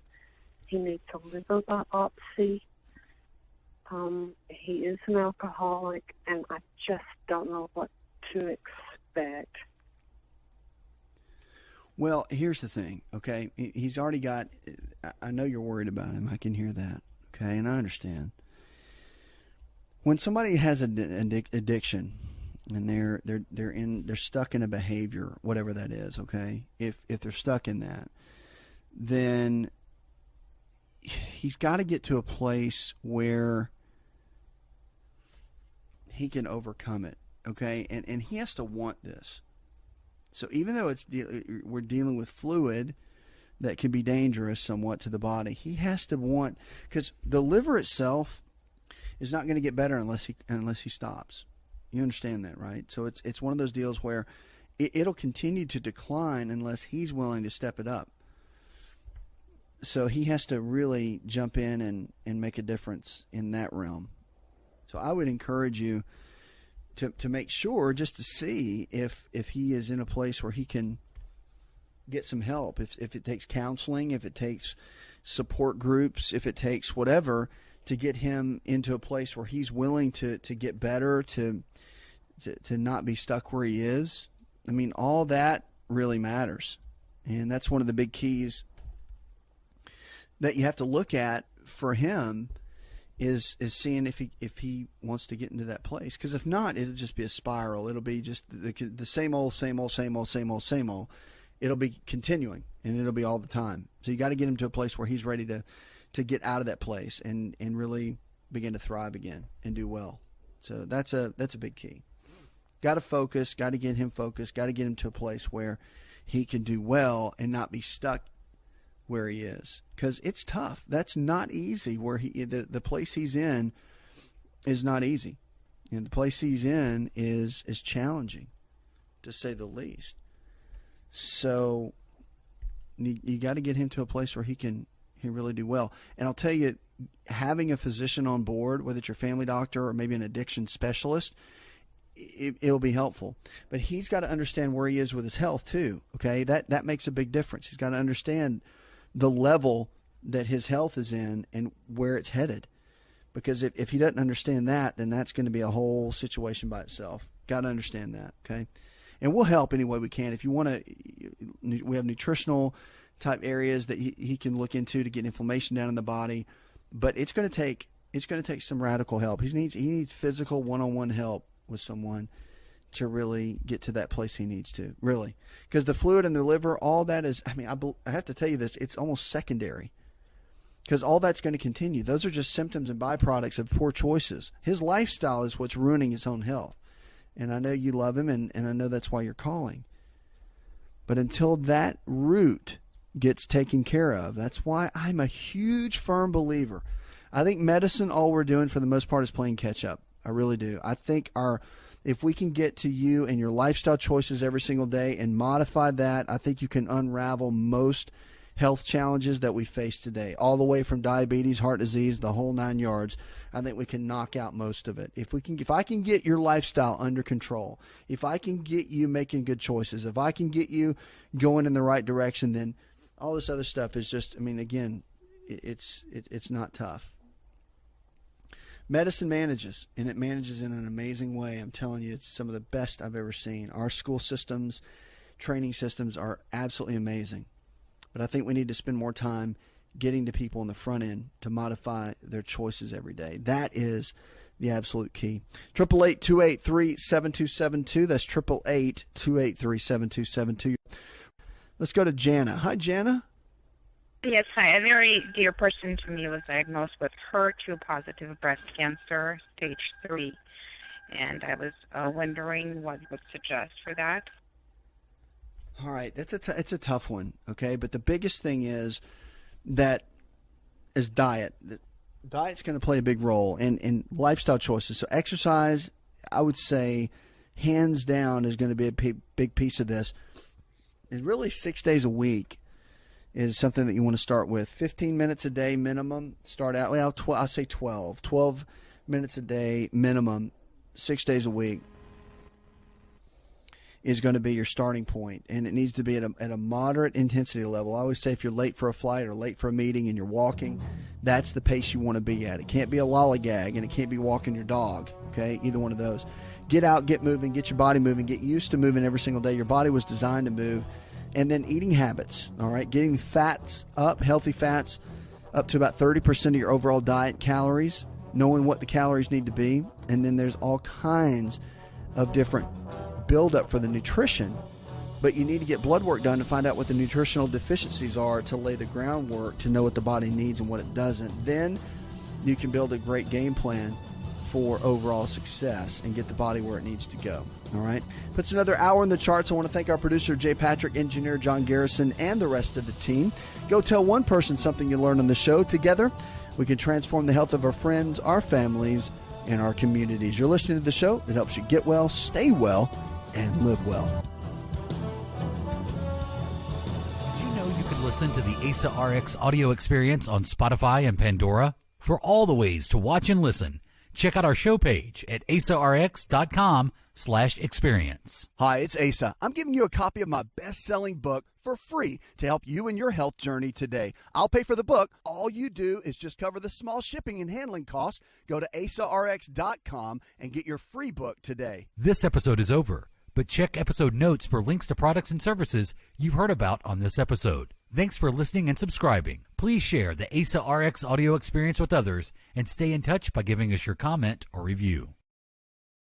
He needs a liver biopsy. He is an alcoholic, and I just don't know what to expect. Well, here's the thing, okay? He's already got, I know you're worried about him. I can hear that, okay? And I understand. When somebody has an addiction and they're stuck in a behavior, whatever that is, okay? If they're stuck in that, then he's got to get to a place where he can overcome it, okay? And he has to want this. So even though we're dealing with fluid that can be dangerous somewhat to the body, he has to want, because the liver itself is not going to get better unless he stops. You understand that, right? So it's one of those deals where it'll continue to decline unless he's willing to step it up. So he has to really jump in and make a difference in that realm. So I would encourage you to make sure, just to see if he is in a place where he can get some help, if it takes counseling, if it takes support groups, if it takes whatever, to get him into a place where he's willing to get better, to not be stuck where he is. I mean, all that really matters. And that's one of the big keys that you have to look at for him, is seeing if he wants to get into that place. Because if not, it'll just be a spiral. It'll be just the same old. It'll be continuing, and it'll be all the time. So you got to get him to a place where he's ready to get out of that place and really begin to thrive again and do well. So that's a big key. Got to focus. Got to get him focused. Got to get him to a place where he can do well and not be stuck where he is, because it's tough. That's not easy. Where the place he's in is not easy, and the place he's in is challenging, to say the least. So you got to get him to a place where he really do well. And I'll tell you, having a physician on board, whether it's your family doctor or maybe an addiction specialist, it'll be helpful. But he's got to understand where he is with his health too. Okay, that makes a big difference. He's got to understand the level that his health is in and where it's headed. Because if he doesn't understand that, then that's going to be a whole situation by itself. Got to understand that, okay? And we'll help any way we can. If you want to, we have nutritional type areas that he can look into to get inflammation down in the body. But it's going to take some radical help. He needs physical one-on-one help with someone to really get to that place he needs to, really. Because the fluid in the liver, all that is, I mean, I have to tell you this, it's almost secondary. Because all that's going to continue. Those are just symptoms and byproducts of poor choices. His lifestyle is what's ruining his own health. And I know you love him, and I know that's why you're calling. But until that root gets taken care of, that's why I'm a huge, firm believer. I think medicine, all we're doing for the most part is playing catch up. I really do. I think if we can get to you and your lifestyle choices every single day and modify that, I think you can unravel most health challenges that we face today, all the way from diabetes, heart disease, the whole 9 yards. I think we can knock out most of it. If I can get your lifestyle under control, if I can get you making good choices, if I can get you going in the right direction, then all this other stuff is just, I mean, again, it's not tough. Medicine manages, and it manages in an amazing way. I'm telling you, it's some of the best I've ever seen. Our school systems training systems are absolutely amazing. But I think we need to spend more time getting to people on the front end to modify their choices every day. That is the absolute key. 888-283-7272. That's 888-283-7272. Let's go to Jana. Hi, Jana. Yes, hi. A very dear person to me was diagnosed with HER2-positive breast cancer, stage 3. And I was wondering what you would suggest for that. All right, it's a tough one, okay? But the biggest thing is diet. Diet's going to play a big role in lifestyle choices. So exercise, I would say, hands down, is going to be a big piece of this. And really 6 days a week is something that you want to start with. 15 minutes a day minimum. Start out, well, I'll say 12. 12 minutes a day minimum, 6 days a week is going to be your starting point. And it needs to be at a moderate intensity level. I always say if you're late for a flight or late for a meeting and you're walking, that's the pace you want to be at. It can't be a lollygag and it can't be walking your dog, okay? Either one of those. Get out, get moving, get your body moving, get used to moving every single day. Your body was designed to move. And then eating habits, all right? Getting fats up, healthy fats, up to about 30% of your overall diet calories, knowing what the calories need to be. And then there's all kinds of different buildup for the nutrition, but you need to get blood work done to find out what the nutritional deficiencies are to lay the groundwork to know what the body needs and what it doesn't. Then you can build a great game plan for overall success and get the body where it needs to go. All right. Puts another hour in the charts. I want to thank our producer, Jay Patrick, engineer John Garrison, and the rest of the team. Go tell one person something you learned on the show. Together, we can transform the health of our friends, our families, and our communities. You're listening to the show that helps you get well, stay well, and live well. Did you know you can listen to the AsaRx audio experience on Spotify and Pandora? For all the ways to watch and listen, check out our show page at asarx.com/experience. Hi, it's Asa. I'm giving you a copy of my best-selling book for free to help you in your health journey today. I'll pay for the book. All you do is just cover the small shipping and handling costs. Go to asarx.com and get your free book today. This episode is over, but check episode notes for links to products and services you've heard about on this episode. Thanks for listening and subscribing. Please share the AsaRx audio experience with others and stay in touch by giving us your comment or review.